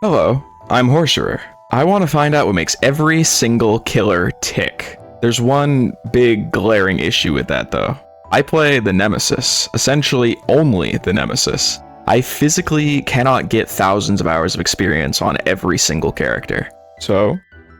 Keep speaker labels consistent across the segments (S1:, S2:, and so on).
S1: Hello, I'm horceror. I want to find out what makes every single killer tick. There's one big glaring issue with that though. I play the Nemesis, essentially only the Nemesis. I physically cannot get thousands of hours of experience on every single character. So,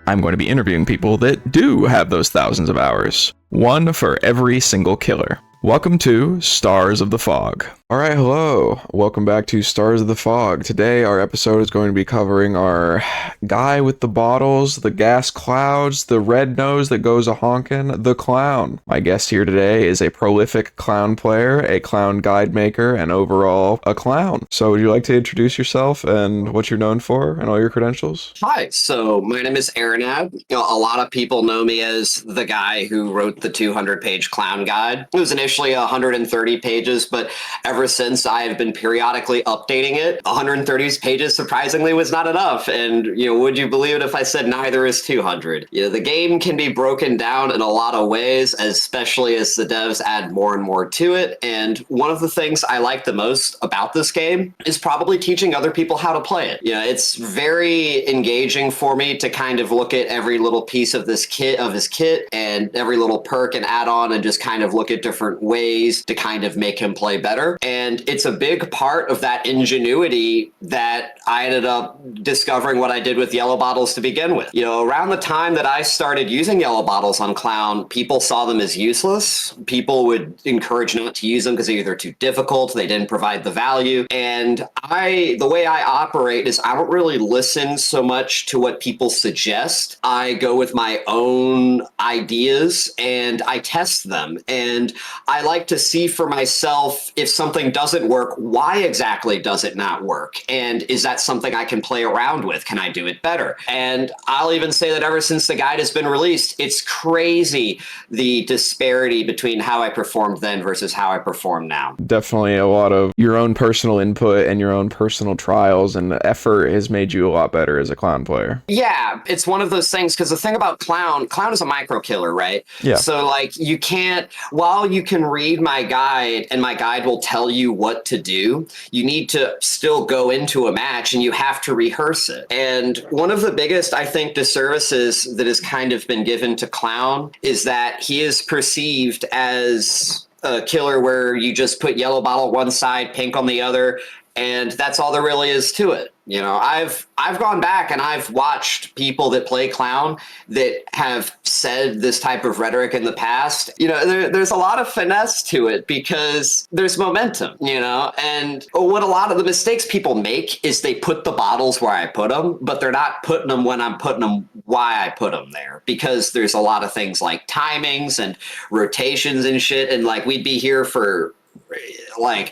S1: I'm going to be interviewing people that do have those thousands of hours. One for every single killer. Welcome to Stars of the Fog. Alright, hello. Welcome back to Stars of the Fog. Today our episode is going to be covering our guy with the bottles, the gas clouds, the red nose that goes a-honkin', the clown. My guest here today is a prolific clown player, a clown guide maker, and overall a clown. So would you like to introduce yourself and what you're known for and all your credentials?
S2: Hi, so my name is Arinad. A lot of people know me as the guy who wrote the 200-page clown guide. It was initially 130 pages, but ever since I have been periodically updating it, 130 pages surprisingly was not enough. And, would you believe it if I said neither is 200? The game can be broken down in a lot of ways, especially as the devs add more and more to it. And one of the things I like the most about this game is probably teaching other people how to play it. It's very engaging for me to kind of look at every little piece of his kit and every little perk and add-on and just kind of look at different ways to kind of make him play better. And it's a big part of that ingenuity that I ended up discovering what I did with yellow bottles to begin with. Around the time that I started using yellow bottles on Clown, people saw them as useless. People would encourage not to use them because they're either too difficult, they didn't provide the value. And the way I operate is I don't really listen so much to what people suggest. I go with my own ideas and I test them. And I like to see for myself if something doesn't work, why exactly does it not work? And is that something I can play around with? Can I do it better? And I'll even say that ever since the guide has been released, it's crazy the disparity between how I performed then versus how I perform now.
S1: Definitely a lot of your own personal input and your own personal trials and effort has made you a lot better as a clown player.
S2: Yeah, it's one of those things because the thing about clown is a micro killer, right?
S1: Yeah.
S2: So you can't, while you can read my guide and my guide will tell you what to do, you need to still go into a match and you have to rehearse it. And one of the biggest, I think, disservices that has kind of been given to clown is that he is perceived as a killer where you just put yellow bottle one side, pink on the other, and that's all there really is to it. I've gone back and I've watched people that play clown that have said this type of rhetoric in the past. There's a lot of finesse to it because there's momentum, and what a lot of the mistakes people make is they put the bottles where I put them, but they're not putting them when I'm putting them why I put them there, because there's a lot of things like timings and rotations and shit. And we'd be here for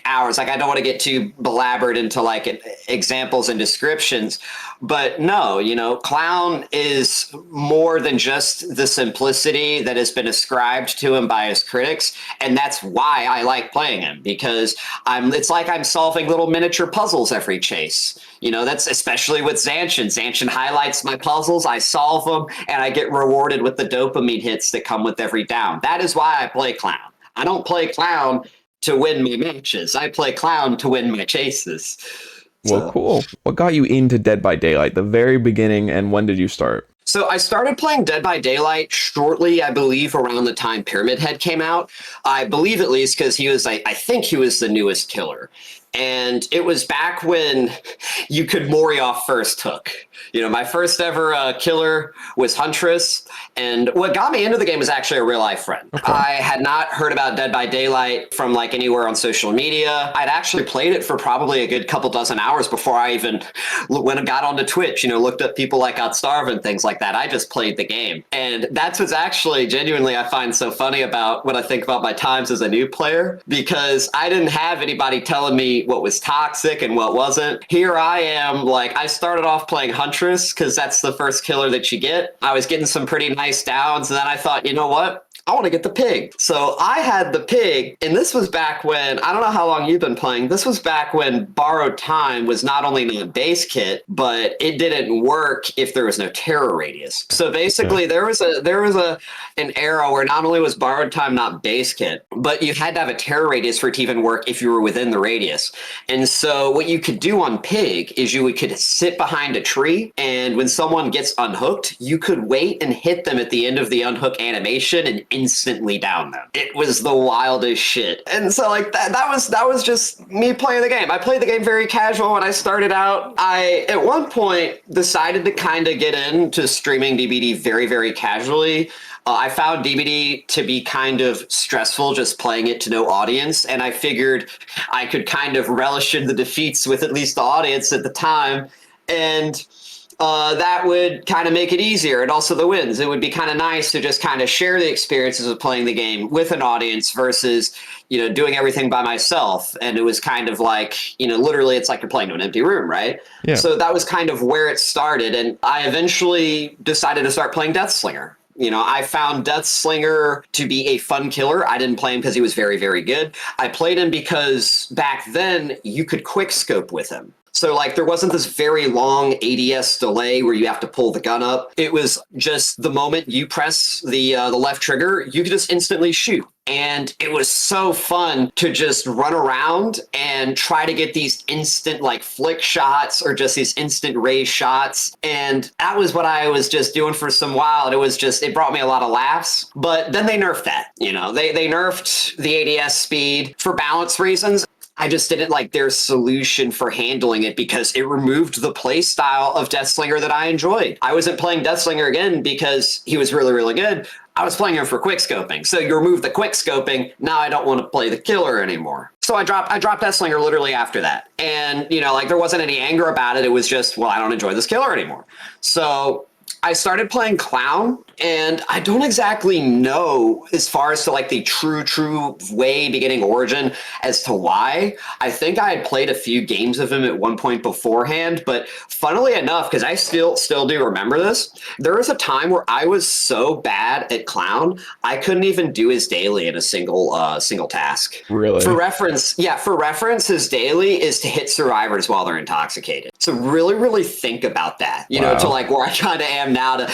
S2: hours. I don't want to get too belabored into examples and descriptions, but no, clown is more than just the simplicity that has been ascribed to him by his critics. And that's why I like playing him, because it's like I'm solving little miniature puzzles every chase. That's especially with Zanshin. Zanshin highlights my puzzles, I solve them, and I get rewarded with the dopamine hits that come with every down. That is why I play clown. I don't play clown to win my matches. I play clown to win my chases.
S1: Well, cool. What got you into Dead by Daylight, the very beginning, and when did you start?
S2: So I started playing Dead by Daylight shortly, I believe, around the time Pyramid Head came out. I believe at least because I think he was the newest killer. And it was back when you could Mori off first hook. My first ever killer was Huntress. And what got me into the game was actually a real life friend. Okay. I had not heard about Dead by Daylight from anywhere on social media. I'd actually played it for probably a good couple dozen hours before I even got onto Twitch, looked up people like Outstarve and things like that. I just played the game. And that's what's actually genuinely I find so funny about when I think about my times as a new player, because I didn't have anybody telling me what was toxic and what wasn't. Here I am, I started off playing Huntress because that's the first killer that you get. I was getting some pretty nice downs, and then I thought, you know what? I want to get the pig. So I had the pig, and this was back when, I don't know how long you've been playing, this was back when borrowed time was not only not a base kit, but it didn't work if there was no terror radius. So basically there was an era where not only was borrowed time not base kit, but you had to have a terror radius for it to even work if you were within the radius. And so what you could do on pig is you could sit behind a tree, and when someone gets unhooked, you could wait and hit them at the end of the unhook animation and instantly down them. It was the wildest shit. And so like that was just me playing the game. I played the game very casual when I started out. I at one point decided to kind of get into streaming DBD very, very casually. I found DBD to be kind of stressful just playing it to no audience, and I figured I could kind of relish in the defeats with at least the audience at the time, and that would kind of make it easier, and also the wins. It would be kind of nice to just kind of share the experiences of playing the game with an audience versus, doing everything by myself. And it was kind of like, literally it's like you're playing to an empty room, right?
S1: Yeah.
S2: So that was kind of where it started, and I eventually decided to start playing Deathslinger. I found Deathslinger to be a fun killer. I didn't play him because he was very, very good. I played him because back then you could quick scope with him. So like there wasn't this very long ADS delay where you have to pull the gun up. It was just the moment you press the left trigger, you could just instantly shoot. And it was so fun to just run around and try to get these instant like flick shots or just these instant raise shots. And that was what I was just doing for some while. It brought me a lot of laughs. But then they nerfed that. They nerfed the ADS speed for balance reasons. I just didn't like their solution for handling it because it removed the play style of Deathslinger that I enjoyed. I wasn't playing Deathslinger again because he was really, really good. I was playing him for quick scoping. So you remove the quick scoping, now I don't want to play the killer anymore. So I dropped Deathslinger literally after that. And, there wasn't any anger about it. It was just, well, I don't enjoy this killer anymore. So I started playing Clown, and I don't exactly know as far as to like the true way beginning origin as to why. I think I had played a few games of him at one point beforehand, but funnily enough, because I still do remember this, there was a time where I was so bad at Clown, I couldn't even do his daily in a single task.
S1: Really?
S2: For reference, his daily is to hit survivors while they're intoxicated. So really, really think about that, to like where I kind of am now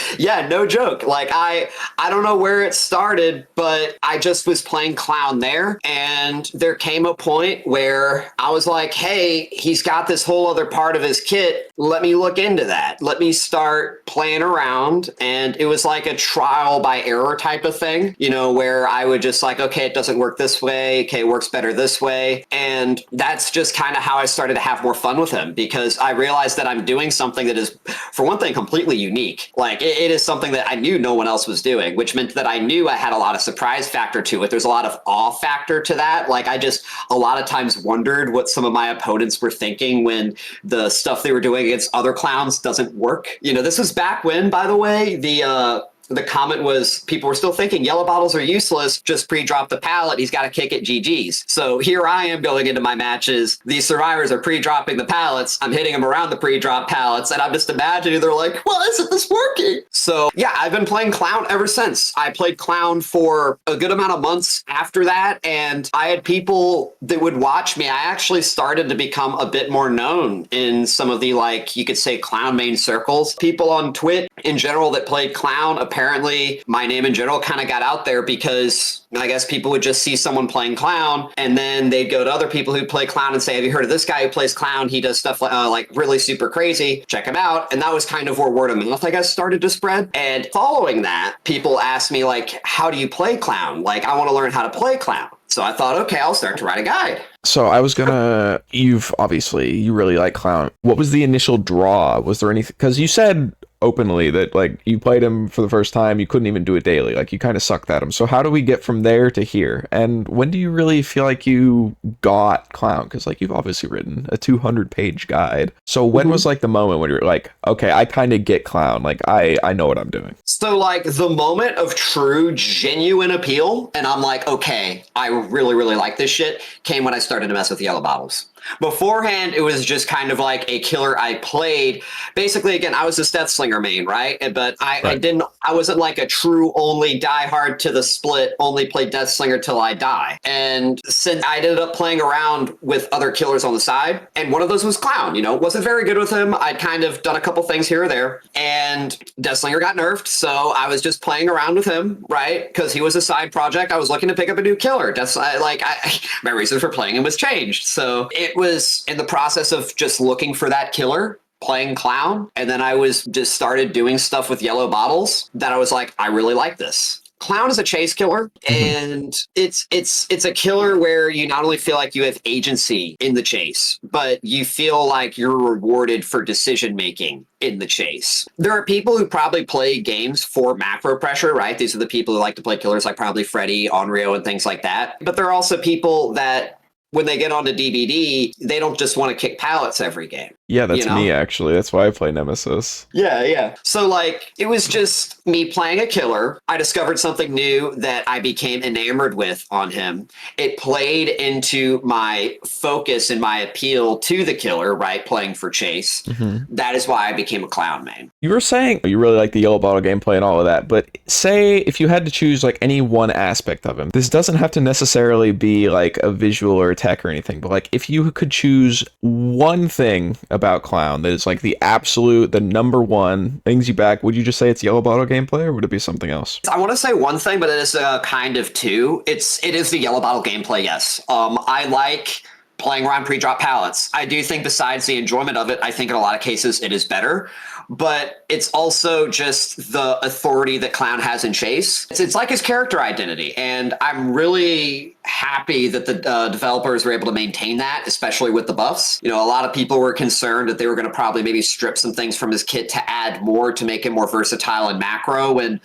S2: no joke. Like I don't know where it started, but I just was playing Clown there. And there came a point where I was like, hey, he's got this whole other part of his kit. Let me look into that. Let me start playing around. And it was like a trial by error type of thing, where I would just like, okay, it doesn't work this way. Okay, it works better this way. And that's just kind of how I started to have more fun with him, because I realized that I'm doing something that is, for one thing, completely unique. Like it is something that I knew no one else was doing, which meant that I knew I had a lot of surprise factor to it. There's a lot of awe factor to that. Like I just a lot of times wondered what some of my opponents were thinking when the stuff they were doing against other clowns doesn't work. This was back when, by the way, the comment was people were still thinking yellow bottles are useless. Just pre-drop the pallet. He's got to kick it GG's. So here I am going into my matches. These survivors are pre-dropping the pallets. I'm hitting them around the pre-drop pallets. And I'm just imagining they're like, well, isn't this working? So yeah, I've been playing Clown ever since. I played Clown for a good amount of months after that. And I had people that would watch me. I actually started to become a bit more known in some of the, like, you could say Clown main circles. People on Twitch in general that played Clown, apparently my name in general kind of got out there because I guess people would just see someone playing Clown and then they'd go to other people who play Clown and say, have you heard of this guy who plays Clown? He does stuff like really super crazy. Check him out. And that was kind of where word of mouth, I guess, started to spread. And following that, people asked me, like, how do you play Clown? Like, I want to learn how to play Clown. So I thought, okay, I'll start to write a guide.
S1: So I was gonna, you really like Clown. What was the initial draw? Was there anything, because you said openly that like you played him for the first time, you couldn't even do it daily, like you kind of sucked at him. So how do we get from there to here? And when do you really feel like you got Clown? Because like you've obviously written a 200-page guide. So when was like the moment when you're like, okay, I kind of get Clown, like I know what I'm doing?
S2: So like the moment of true genuine appeal and I'm like, okay, I really, really like this shit, came when I started to mess with yellow bottles. Beforehand, it was just kind of like a killer I played. Basically, again, I was a Death Slinger main, right? But I
S1: Right.
S2: didn't, I wasn't like a true only die hard to the split, only play Death Slinger till I die. And since I ended up playing around with other killers on the side, and one of those was Clown, wasn't very good with him. I'd kind of done a couple things here or there, and Death Slinger got nerfed. So I was just playing around with him, right? Because he was a side project. I was looking to pick up a new killer. My reason for playing him was changed. So it was in the process of just looking for that killer, playing Clown, and then I was just started doing stuff with yellow bottles that I was like, I really like this. Clown is a chase killer,
S1: Mhm.
S2: and it's a killer where you not only feel like you have agency in the chase, but you feel like you're rewarded for decision making in the chase. There are people who probably play games for macro pressure, right? These are the people who like to play killers like probably Freddy, Onryo, and things like that. But there are also people that when they get onto DBD, they don't just want to kick pallets every game.
S1: Yeah,
S2: You
S1: that's
S2: know?
S1: me actually. That's why I play Nemesis.
S2: Yeah, yeah. So, like, it was just me playing a killer. I discovered something new that I became enamored with on him. It played into my focus and my appeal to the killer, right? Playing for Chase.
S1: Mhm.
S2: That is why I became a Clown main.
S1: You were saying you really like the yellow bottle gameplay and all of that, but say if you had to choose like any one aspect of him, this doesn't have to necessarily be like a visual or a tech or anything, but like if you could choose one thing about Clown that is like the number one things you back, would you just say it's yellow bottle gameplay or would it be something else?
S2: I want to say one thing, but it is kind of two. It is the yellow bottle gameplay. Yes, I like playing around pre-drop pallets. I do think besides the enjoyment of it, I think in a lot of cases it is better. But it's also just the authority that Clown has in Chase. It's like his character identity. And I'm really happy that the developers were able to maintain that, especially with the buffs. A lot of people were concerned that they were going to probably maybe strip some things from his kit to add more to make him more versatile in macro. And,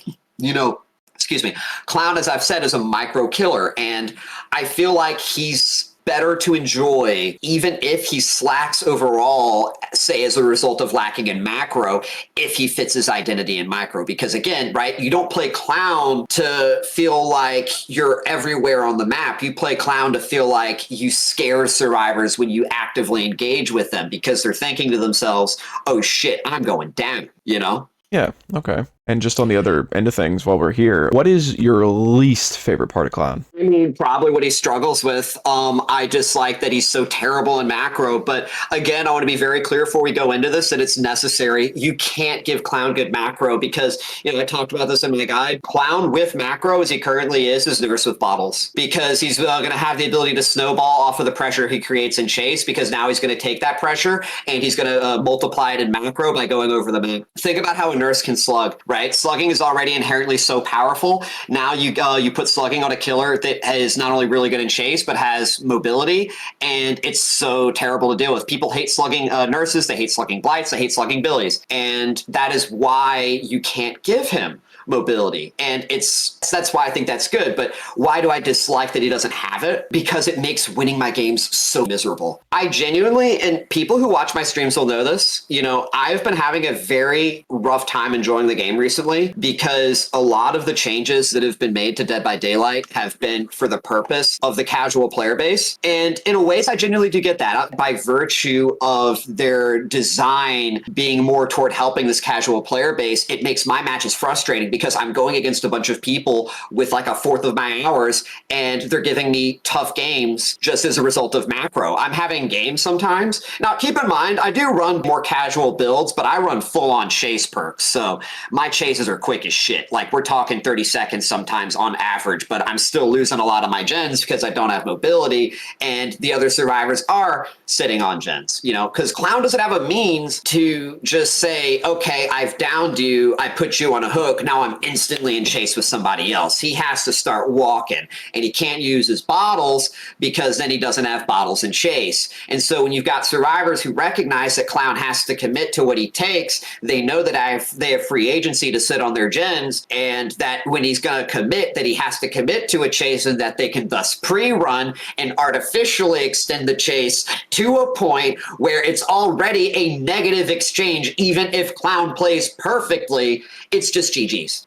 S2: excuse me, Clown, as I've said, is a micro killer. And I feel like he's better to enjoy, even if he slacks overall, say as a result of lacking in macro, if he fits his identity in micro. Because again, right, you don't play Clown to feel like you're everywhere on the map. You play Clown to feel like you scare survivors when you actively engage with them because they're thinking to themselves, oh shit, I'm going down,
S1: Yeah, okay. And just on the other end of things while we're here, what is your least favorite part of Clown?
S2: I mean, probably what he struggles with. I just like that he's so terrible in macro. But again, I want to be very clear before we go into this that it's necessary. You can't give Clown good macro because, I talked about this in my guide. Clown with macro, as he currently is Nurse with bottles because he's going to have the ability to snowball off of the pressure he creates in Chase because now he's going to take that pressure and he's going to multiply it in macro by going over the map. Think about how a nurse can slug, right? Slugging is already inherently so powerful. Now you put slugging on a killer that is not only really good in Chase, but has mobility, and it's so terrible to deal with. People hate slugging nurses, they hate slugging blights, they hate slugging billies, and that is why you can't give him mobility. And that's why I think that's good. But why do I dislike that he doesn't have it? Because it makes winning my games so miserable. I genuinely, and people who watch my streams will know this, I've been having a very rough time enjoying the game recently because a lot of the changes that have been made to Dead by Daylight have been for the purpose of the casual player base. And in a ways, I genuinely do get that by virtue of their design being more toward helping this casual player base. It makes my matches frustrating because I'm going against a bunch of people with like a fourth of my hours and they're giving me tough games just as a result of macro. I'm having games sometimes. Now, keep in mind, I do run more casual builds, but I run full on chase perks. So my chases are quick as shit. Like we're talking 30 seconds sometimes on average, but I'm still losing a lot of my gens because I don't have mobility and the other survivors are sitting on gens, because Clown doesn't have a means to just say, okay, I've downed you, I put you on a hook, now I'm instantly in chase with somebody else. He has to start walking and he can't use his bottles because then he doesn't have bottles in chase. And so when you've got survivors who recognize that Clown has to commit to what he takes, they know that they have free agency to sit on their gens and that when he's going to commit, that he has to commit to a chase and that they can thus pre-run and artificially extend the chase to a point where it's already a negative exchange. Even if Clown plays perfectly, it's just GG's.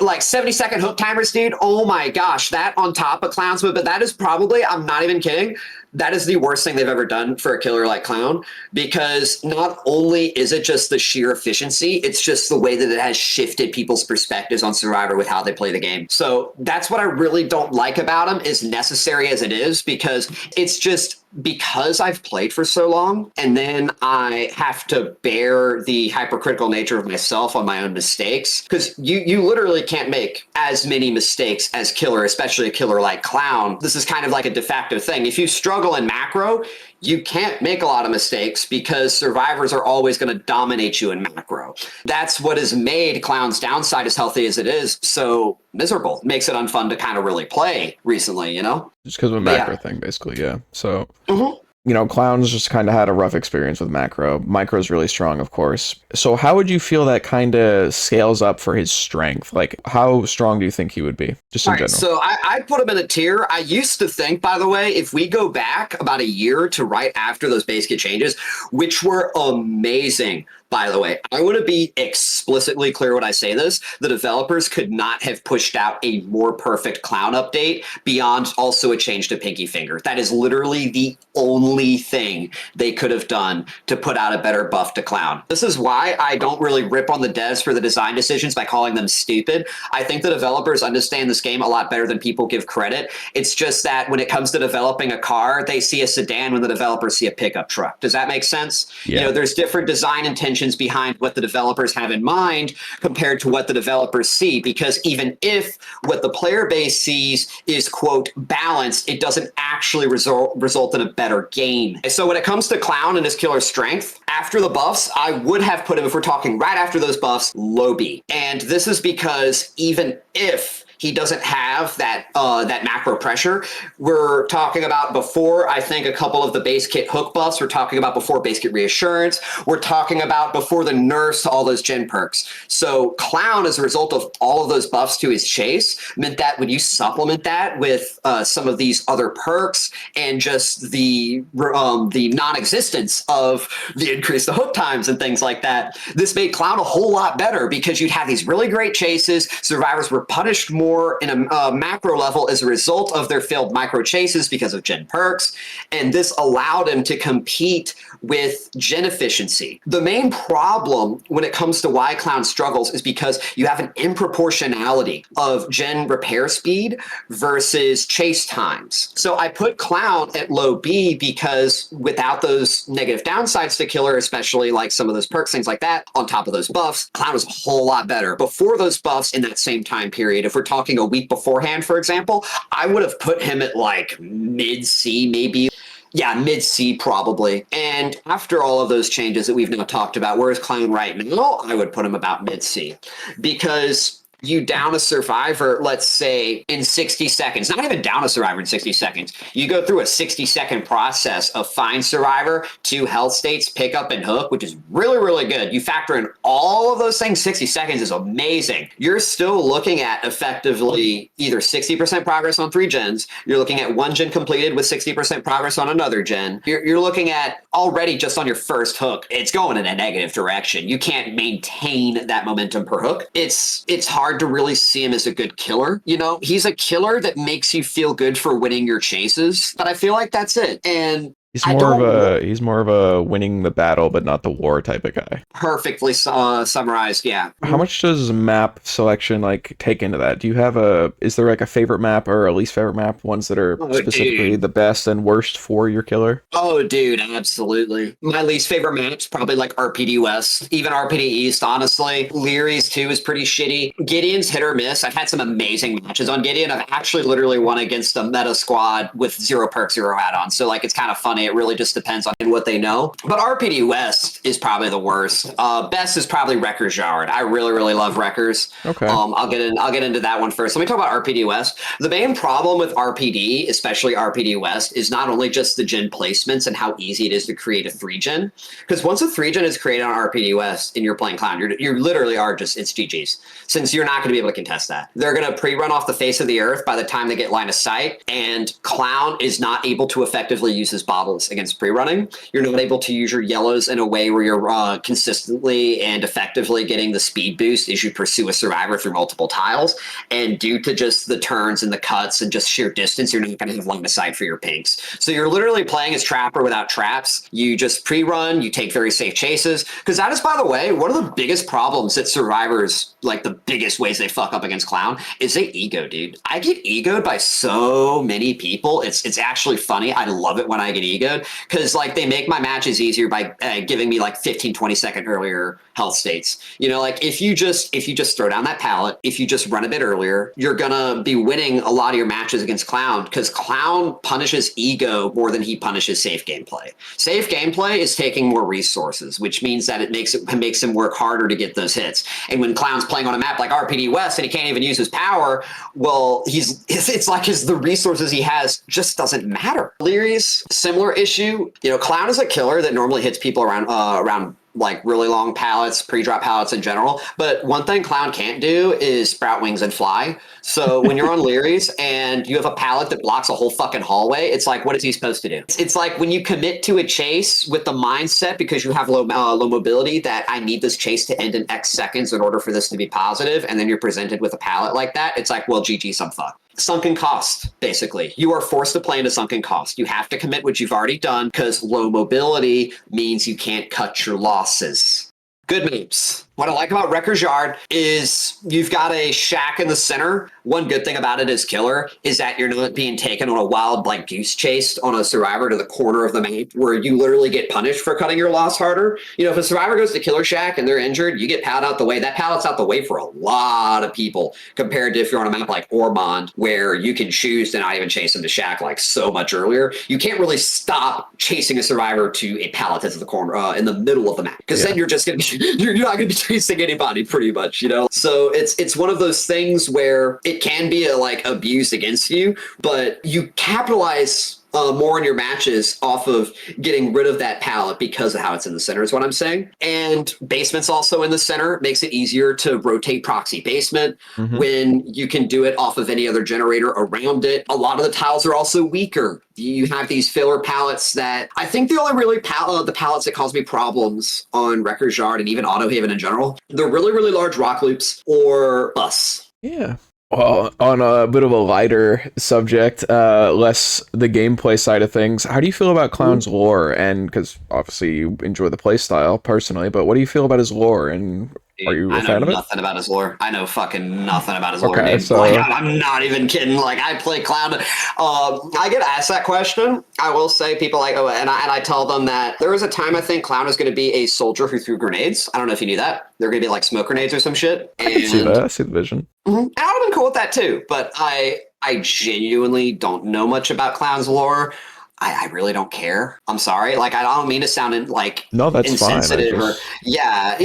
S2: Like 70-second hook timers, dude. Oh my gosh, that on top of Clown's move, but that is probably, I'm not even kidding, that is the worst thing they've ever done for a killer like Clown, because not only is it just the sheer efficiency, it's just the way that it has shifted people's perspectives on Survivor with how they play the game. So that's what I really don't like about him, as necessary as it is, because it's just because I've played for so long, and then I have to bear the hypercritical nature of myself on my own mistakes, because you literally can't make as many mistakes as killer, especially a killer like Clown. This is kind of like a de facto thing. If you struggle in macro, you can't make a lot of mistakes because survivors are always going to dominate you in macro. That's what has made Clown's downside, as healthy as it is, so miserable. It makes it unfun to kind of really play recently, you know?
S1: Just because of a macro thing, basically, yeah. So, you know, Clown's just kind of had a rough experience with macro. Micro's really strong, of course. So how would you feel that kind of scales up for his strength? Like, how strong do you think he would be, just in general?
S2: So I put him in a tier. I used to think, by the way, if we go back about a year to right after those base kit changes, which were amazing, by the way, I want to be explicitly clear when I say this. The developers could not have pushed out a more perfect Clown update beyond also a change to Pinky Finger. That is literally the only thing they could have done to put out a better buff to Clown. This is why I don't really rip on the devs for the design decisions by calling them stupid. I think the developers understand this game a lot better than people give credit. It's just that when it comes to developing a car, they see a sedan when the developers see a pickup truck. Does that make sense?
S1: Yeah.
S2: You know, there's different design intentions behind what the developers have in mind compared to what the developers see, because even if what the player base sees is, quote, balanced, it doesn't actually result in a better game. So when it comes to Clown and his killer strength, after the buffs, I would have put him, if we're talking right after those buffs, low B. And this is because even if he doesn't have that macro pressure, we're talking about before, I think, a couple of the base kit hook buffs. We're talking about before base kit reassurance. We're talking about before the nerfs to all those gen perks. So Clown, as a result of all of those buffs to his chase, meant that when you supplement that with some of these other perks and just the non-existence of the increase the hook times and things like that, this made Clown a whole lot better, because you'd have these really great chases. Survivors were punished more in a macro level as a result of their failed micro chases because of gen perks, and this allowed him to compete with gen efficiency. The main problem when it comes to why Clown struggles is because you have an improportionality of gen repair speed versus chase times. So I put Clown at low B because without those negative downsides to killer, especially like some of those perks, things like that, on top of those buffs, Clown was a whole lot better. Before those buffs in that same time period, if we're talking a week beforehand, for example, I would have put him at like mid C, maybe. Yeah, mid C probably. And after all of those changes that we've now talked about, where is Clown right now? I would put him about mid C, because you down a survivor, let's say, in 60 seconds, not even down a survivor in 60 seconds. You go through a 60-second process of find survivor, 2 health states, pick up and hook, which is really, really good. You factor in all of those things, 60 seconds is amazing. You're still looking at effectively either 60% progress on 3 gens. You're looking at 1 gen completed with 60% progress on another gen. You're looking at already just on your first hook, it's going in a negative direction. You can't maintain that momentum per hook. It's hard to really see him as a good killer. You know, he's a killer that makes you feel good for winning your chases, but I feel like that's it. And
S1: He's more of a winning the battle but not the war type of guy.
S2: Perfectly summarized, yeah.
S1: How much does map selection like take into that? Do you have is there like a favorite map or a least favorite map, ones that are specifically the best and worst for your killer?
S2: Oh, dude, absolutely. My least favorite map's probably like RPD West, even RPD East, honestly. Leary's too is pretty shitty. Gideon's hit or miss. I've had some amazing matches on Gideon. I've actually literally won against a meta squad with 0 perks, 0 add-ons. So like, it's kind of funny. It really just depends on what they know. But RPD West is probably the worst. Best is probably Wrecker's Yard. I really, really love Wreckers.
S1: Okay.
S2: I'll get into that one first. Let me talk about RPD West. The main problem with RPD, especially RPD West, is not only just the gen placements and how easy it is to create a 3-gen. Because once a 3-gen is created on RPD West and you're playing Clown, you literally are just, it's GG's. Since you're not going to be able to contest that. They're going to pre-run off the face of the earth by the time they get line of sight, and Clown is not able to effectively use his bobble yellows against pre-running. You're not able to use your yellows in a way where you're consistently and effectively getting the speed boost as you pursue a survivor through multiple tiles. And due to just the turns and the cuts and just sheer distance, you're not going to have line of sight for your pinks. So you're literally playing as Trapper without traps. You just pre-run, you take very safe chases. Because that is, by the way, one of the biggest problems that survivors, like the biggest ways they fuck up against Clown, is they ego, dude. I get egoed by so many people. It's actually funny. I love it when I get egoed because like they make my matches easier by giving me like 15-20 second earlier health states. You know, like if you just throw down that pallet, if you just run a bit earlier, you're gonna be winning a lot of your matches against Clown because Clown punishes ego more than he punishes safe gameplay. Safe gameplay is taking more resources, which means that it makes him work harder to get those hits. And when Clown's playing on a map like RPD West and he can't even use his power, well, it's like the resources he has just doesn't matter. Leary's similar issue. You know, Clown is a killer that normally hits people around like really long pallets, pre-drop pallets in general. But one thing Clown can't do is sprout wings and fly. So when you're on Leary's and you have a pallet that blocks a whole fucking hallway, it's like, what is he supposed to do? It's like when you commit to a chase with the mindset because you have low mobility that I need this chase to end in X seconds in order for this to be positive, and then you're presented with a pallet like that, it's like, well, GG, some fuck. Sunken cost, basically. You are forced to play into sunken cost. You have to commit what you've already done because low mobility means you can't cut your losses. Good maps. What I like about Wrecker's Yard is you've got a shack in the center. One good thing about it as killer is that you're not being taken on a wild like goose chase on a survivor to the corner of the map where you literally get punished for cutting your loss harder. You know, if a survivor goes to Killer Shack and they're injured, you get pallet out the way. That pallet's out the way for a lot of people compared to if you're on a map like Ormond where you can choose to not even chase them to Shack like so much earlier. You can't really stop chasing a survivor to a pallet that's in the corner in the middle of the map because then you're just going to be, you're not going to be chasing anybody pretty much, you know? So it's one of those things where it can be like abused against you, but you capitalize more in your matches off of getting rid of that pallet because of how it's in the center is what I'm saying. And basement's also in the center. Makes it easier to rotate proxy basement when you can do it off of any other generator around it. A lot of the tiles are also weaker. You have these filler pallets that I think the only really the pallets that cause me problems on Wrecker's Yard and even Auto Haven in general, they're really, really large rock loops or bus.
S1: Yeah. Well, on a bit of a lighter subject, less the gameplay side of things, how do you feel about Clown's lore? And because obviously you enjoy the play style personally, but what do you feel about his lore? And are you a fan of it?
S2: I know nothing about his lore. I know fucking nothing about his lore,
S1: Okay,
S2: dude.
S1: so
S2: like, I'm not even kidding. Like, I play Clown. I get asked that question. I will say people like, oh, and I tell them that there was a time I think Clown was going to be a soldier who threw grenades. I don't know if you knew that. They're going to be like smoke grenades or some shit.
S1: I can see that. I see the vision.
S2: And I would have been cool with that too. But I genuinely don't know much about Clown's lore. I really don't care. I'm sorry. Like, I don't mean to sound like
S1: no, that's
S2: insensitive
S1: fine.
S2: or no.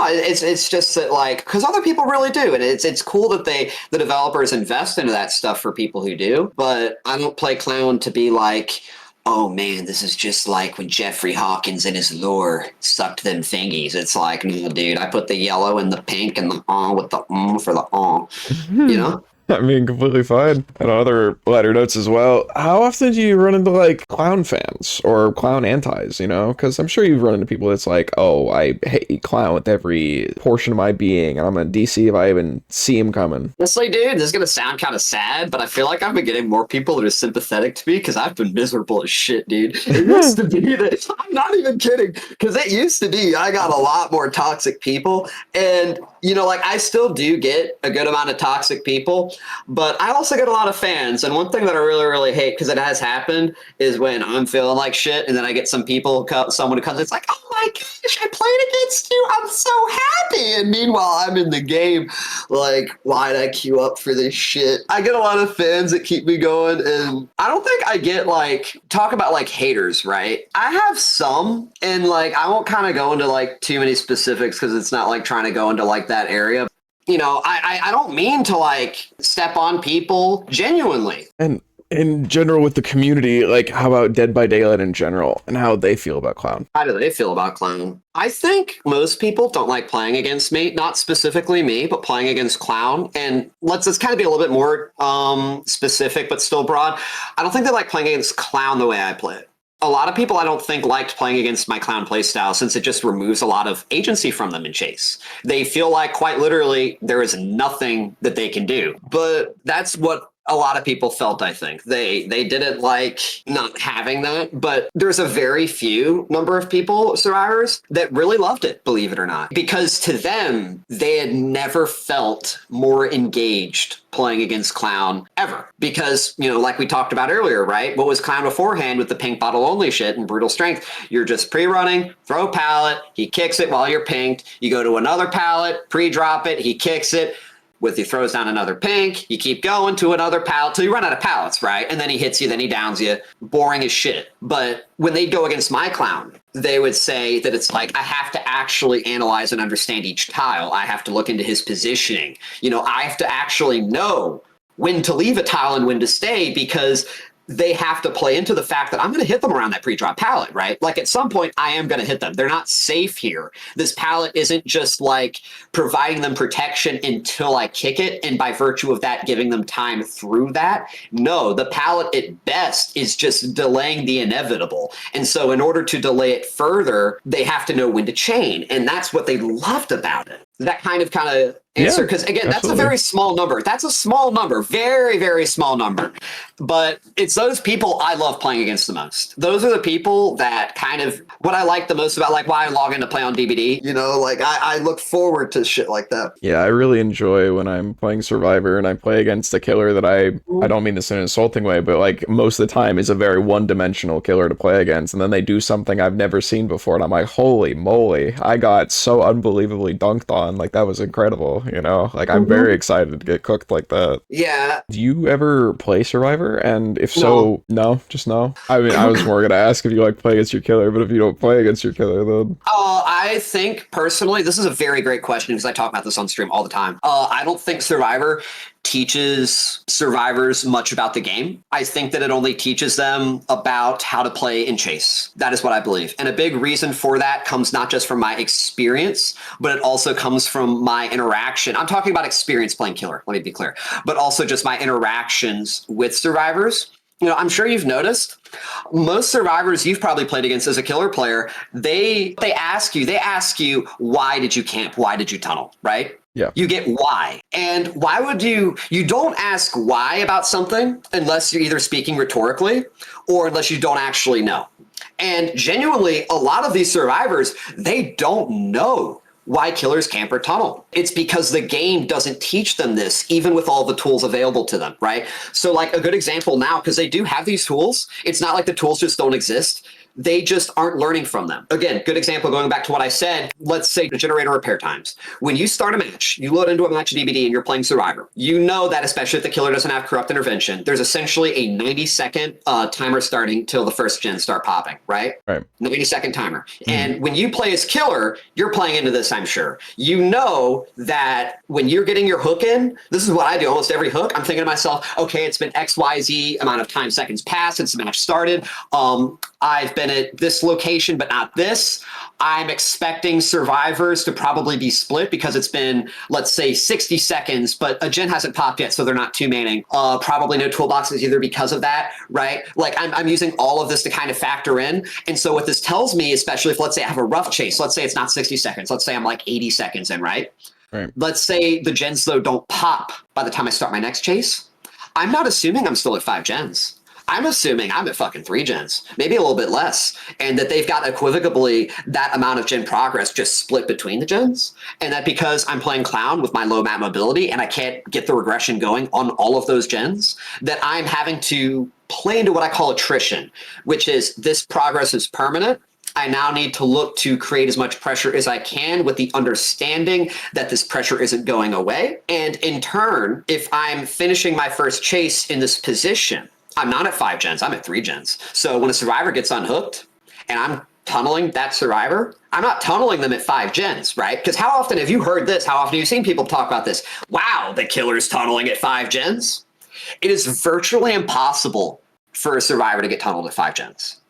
S2: It's just that like, because other people really do. And it's cool that the developers invest into that stuff for people who do. But I don't play Clown to be like, oh man, this is just like when Jeffrey Hawkins and his lore sucked them thingies. It's like, no, dude, I put the yellow and the pink and the with the for the you know?
S1: I mean, completely fine. And on other lighter notes as well, how often do you run into, like, Clown fans or Clown antis, you know? Because I'm sure you've run into people that's like, oh, I hate Clown with every portion of my being, and I'm a DC if I even see him coming.
S2: Honestly, dude, this is going to sound kind of sad, but I feel like I've been getting more people that are sympathetic to me because I've been miserable as shit, dude. It used to be that, I'm not even kidding, because it used to be I got a lot more toxic people, and, you know, like, I still do get a good amount of toxic people, but I also get a lot of fans. And one thing that I really, really hate, because it has happened, is when I'm feeling like shit and then I get someone who comes, it's like, oh my gosh, I played against you. I'm so happy. And meanwhile, I'm in the game. Like, why'd I queue up for this shit? I get a lot of fans that keep me going. And I don't think I get like, talk about like haters, right? I have some, and like, I won't kind of go into like too many specifics because it's not like trying to go into like that area. You know, I don't mean to like step on people genuinely.
S1: And in general with the community, like how about Dead by Daylight in general and how they feel about Clown?
S2: How do they feel about Clown? I think most people don't like playing against me, not specifically me, but playing against Clown. And let's kind of be a little bit more specific, but still broad. I don't think they like playing against Clown the way I play it. A lot of people I don't think liked playing against my clown playstyle since it just removes a lot of agency from them in chase. They feel like quite literally there is nothing that they can do. But that's what a lot of people felt, I think. They didn't like not having that, but there's a very few number of people, survivors, that really loved it, believe it or not. Because to them, they had never felt more engaged playing against clown ever. Because, you know, like we talked about earlier, right? What was clown beforehand with the pink bottle only shit and brutal strength? You're just pre-running, throw a pallet, he kicks it while you're pinked, you go to another pallet, pre-drop it, he kicks it, with he throws down another pink, you keep going to another pallet till you run out of pallets, right? And then he hits you, then he downs you. Boring as shit. But when they'd go against my clown, they would say that it's like, I have to actually analyze and understand each tile. I have to look into his positioning. You know, I have to actually know when to leave a tile and when to stay, because they have to play into the fact that I'm going to hit them around that pre-drop pallet, right? Like at some point I am going to hit them. They're not safe here. This pallet isn't just like providing them protection until I kick it, and by virtue of that giving them time through that. No, the pallet at best is just delaying the inevitable. And so in order to delay it further, they have to know when to chain. And that's what they loved about it. That kind of answer, because again, that's a very small number. That's a small number, very, very small number. But it's those people I love playing against the most. Those are the people that kind of what I like the most about like why I log in to play on DBD. You know, like I look forward to shit like that.
S1: Yeah, I really enjoy when I'm playing Survivor and I play against a killer that I don't mean this in an insulting way, but like most of the time is a very one-dimensional killer to play against, and then they do something I've never seen before, and I'm like, holy moly, I got so unbelievably dunked on. Like that was incredible. You know, like I'm very excited to get cooked like that.
S2: Yeah.
S1: Do you ever play Survivor? And if so, no, just no. I mean, I was more gonna ask if you like play against your killer, but if you don't play against your killer, then
S2: I think personally, this is a very great question because I talk about this on stream all the time. I don't think Survivor teaches survivors much about the game. I think that it only teaches them about how to play in chase. That is what I believe. And a big reason for that comes not just from my experience, but it also comes from my interaction. I'm talking about experience playing killer, let me be clear, but also just my interactions with survivors. You know, I'm sure you've noticed most survivors you've probably played against as a killer player, they ask you, why did you camp? Why did you tunnel? Right?
S1: Yeah.
S2: You get why. And why would you don't ask why about something unless you're either speaking rhetorically or unless you don't actually know. And genuinely, a lot of these survivors, they don't know why killers camp or tunnel. It's because the game doesn't teach them this, even with all the tools available to them, right? So like a good example now, because they do have these tools, it's not like the tools just don't exist. They just aren't learning from them. Again, good example, going back to what I said, let's say the generator repair times. When you start a match, you load into a match of DBD and you're playing Survivor. You know that, especially if the killer doesn't have corrupt intervention, there's essentially a 90-second timer starting till the first gens start popping, right?
S1: Right.
S2: 90-second timer. And when you play as killer, you're playing into this, I'm sure. You know that when you're getting your hook in, this is what I do almost every hook. I'm thinking to myself, okay, it's been XYZ amount of time seconds passed since the match started. I've been at this location, but not this. I'm expecting survivors to probably be split because it's been, let's say, 60 seconds, but a gen hasn't popped yet, so they're not two-manning. Probably no toolboxes either because of that, right? Like I'm using all of this to kind of factor in. And so what this tells me, especially if, let's say, I have a rough chase, let's say it's not 60 seconds. Let's say I'm like 80 seconds in, right?
S1: Right.
S2: Let's say the gens, though, don't pop by the time I start my next chase. I'm not assuming I'm still at 5 gens. I'm assuming I'm at fucking 3 gens, maybe a little bit less, and that they've got equivocably that amount of gen progress just split between the gens, and that because I'm playing clown with my low map mobility and I can't get the regression going on all of those gens, that I'm having to play into what I call attrition, which is this progress is permanent. I now need to look to create as much pressure as I can with the understanding that this pressure isn't going away. And in turn, if I'm finishing my first chase in this position, I'm not at 5 gens, I'm at 3 gens. So when a survivor gets unhooked and I'm tunneling that survivor, I'm not tunneling them at 5 gens, right? Because how often have you heard this? How often have you seen people talk about this? Wow, the killer's tunneling at 5 gens. It is virtually impossible for a survivor to get tunneled at 5 gens.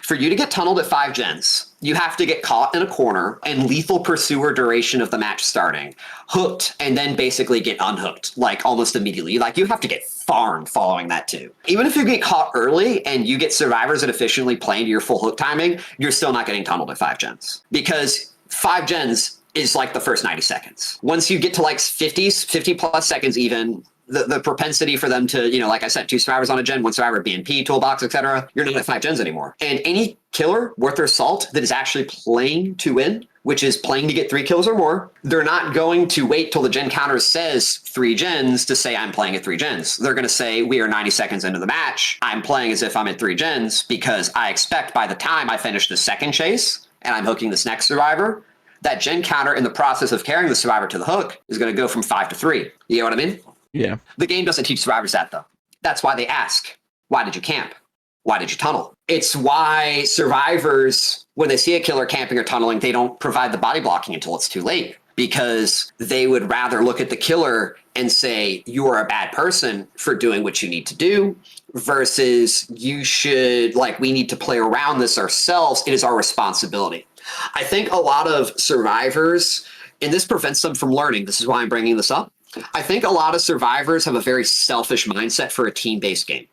S2: For you to get tunneled at 5 gens, you have to get caught in a corner and lethal pursuer duration of the match starting, hooked, and then basically get unhooked, like almost immediately. Like you have to get farmed following that too. Even if you get caught early and you get survivors that efficiently play into your full hook timing, you're still not getting tunneled at 5 gens. Because 5 gens is like the first 90 seconds. Once you get to like 50 plus seconds even, the propensity for them to, like I said, 2 survivors on a gen, 1 survivor, BNP, toolbox, etc., you're not at 5 gens anymore. And any killer worth their salt that is actually playing to win, which is playing to get 3 kills or more, they're not going to wait till the gen counter says 3 gens to say I'm playing at 3 gens. They're going to say we are 90 seconds into the match. I'm playing as if I'm at 3 gens because I expect by the time I finish the second chase and I'm hooking this next survivor, that gen counter in the process of carrying the survivor to the hook is going to go from 5 to 3. You know what I mean?
S1: Yeah.
S2: The game doesn't teach survivors that, though. That's why they ask, why did you camp? Why did you tunnel? It's why survivors, when they see a killer camping or tunneling, they don't provide the body blocking until it's too late, because they would rather look at the killer and say, you are a bad person for doing what you need to do, versus you should, we need to play around this ourselves. It is our responsibility. I think a lot of survivors, and this prevents them from learning. This is why I'm bringing this up. I think a lot of survivors have a very selfish mindset for a team-based game.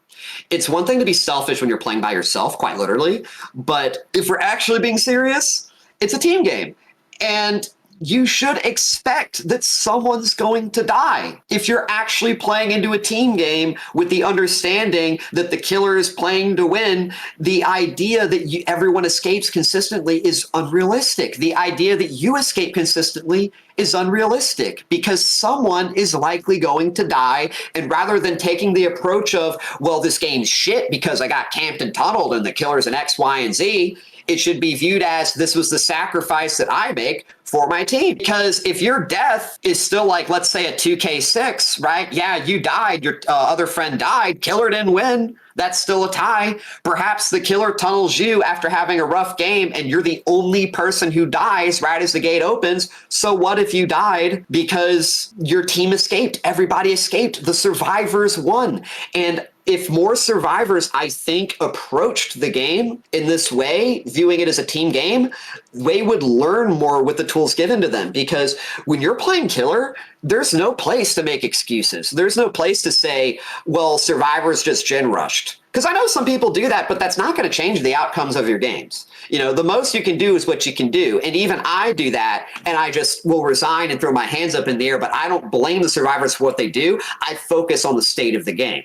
S2: It's one thing to be selfish when you're playing by yourself, quite literally, but if we're actually being serious, it's a team game. And you should expect that someone's going to die. If you're actually playing into a team game with the understanding that the killer is playing to win, the idea that everyone escapes consistently is unrealistic. The idea that you escape consistently is unrealistic, because someone is likely going to die. And rather than taking the approach of, well, this game's shit because I got camped and tunneled and the killer's an X, Y, and Z, it should be viewed as this was the sacrifice that I make for my team. Because if your death is still like, let's say a 2K6, right? Yeah, you died, your other friend died, killer didn't win. That's still a tie. Perhaps the killer tunnels you after having a rough game and you're the only person who dies right as the gate opens. So what if you died because your team escaped? Everybody escaped. The survivors won. And if more survivors, I think, approached the game in this way, viewing it as a team game, they would learn more with the tools given to them. Because when you're playing killer, there's no place to make excuses. There's no place to say, well, survivors just gen rushed. Because I know some people do that, but that's not going to change the outcomes of your games. The most you can do is what you can do. And even I do that, and I just will resign and throw my hands up in the air, but I don't blame the survivors for what they do. I focus on the state of the game.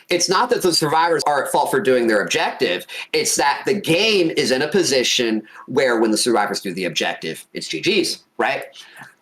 S2: It's not that the survivors are at fault for doing their objective. It's that the game is in a position where when the survivors do the objective, it's GG's, right?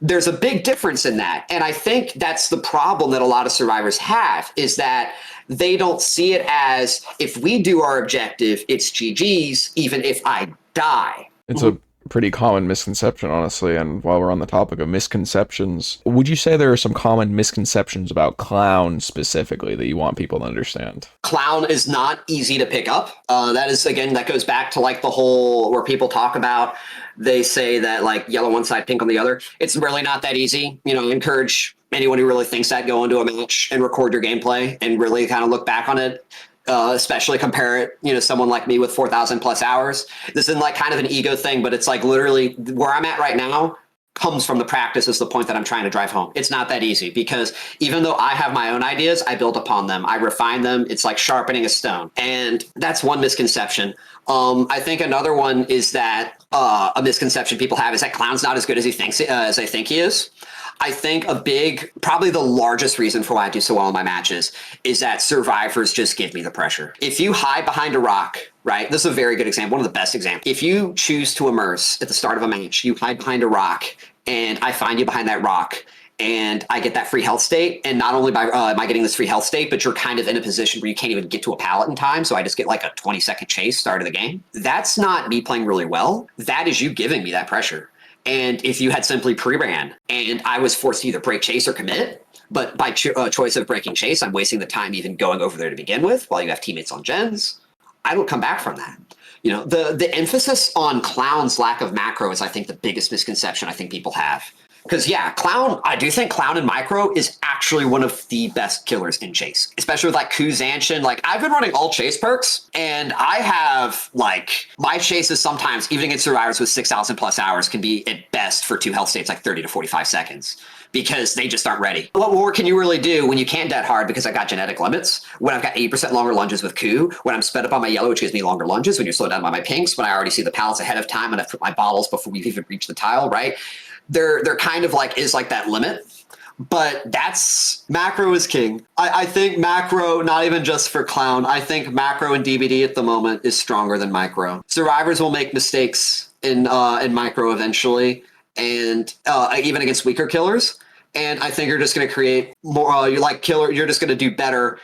S2: There's a big difference in that. And I think that's the problem that a lot of survivors have, is that they don't see it as, if we do our objective, it's GG's, even if I die.
S1: It's a pretty common misconception, honestly. And while we're on the topic of misconceptions, would you say there are some common misconceptions about Clown specifically that you want people to understand?
S2: Clown is not easy to pick up. That is, again, that goes back to the whole where people talk about, they say that yellow one side, pink on the other. It's really not that easy. I encourage anyone who really thinks that, go into a match and record your gameplay and really kind of look back on it. Especially compare it, someone like me with 4,000 plus hours. This isn't kind of an ego thing, but it's literally where I'm at right now comes from the practice, is the point that I'm trying to drive home. It's not that easy, because even though I have my own ideas, I build upon them. I refine them. It's like sharpening a stone. And that's one misconception. I think another one is that a misconception people have is that Clown's not as good as they think he is. I think probably the largest reason for why I do so well in my matches is that survivors just give me the pressure. If you hide behind a rock, right? This is a very good example, one of the best examples. If you choose to immerse at the start of a match, you hide behind a rock, and I find you behind that rock, and I get that free health state. And not only am I getting this free health state, but you're kind of in a position where you can't even get to a pallet in time. So I just get a 20-second chase start of the game. That's not me playing really well. That is you giving me that pressure. And if you had simply pre-ran and I was forced to either break chase or commit, but by choice of breaking chase, I'm wasting the time even going over there to begin with while you have teammates on gens, I don't come back from that. The emphasis on Clown's lack of macro is, I think, the biggest misconception I think people have. Because yeah, Clown, I do think Clown and Micro is actually one of the best killers in Chase, especially with like Ku Zanshin. Like I've been running all Chase perks, and I have like my chases sometimes, even against survivors with 6,000 plus hours, can be at best for 2 health states like 30 to 45 seconds. Because they just aren't ready. What more can you really do when you can't dead hard because I got genetic limits? When I've got 8% longer lunges with Ku, when I'm sped up on my yellow, which gives me longer lunges, when you're slowed down by my pinks, when I already see the pallets ahead of time and I've put my bottles before we've even reached the tile, right? They're kind of like, is like that limit. But that's macro is king. I think macro, not even just for Clown, I think macro and DBD at the moment is stronger than micro. Survivors will make mistakes in micro eventually, and even against weaker killers. And I think you're just going to create more. You're like killer. You're just going to do better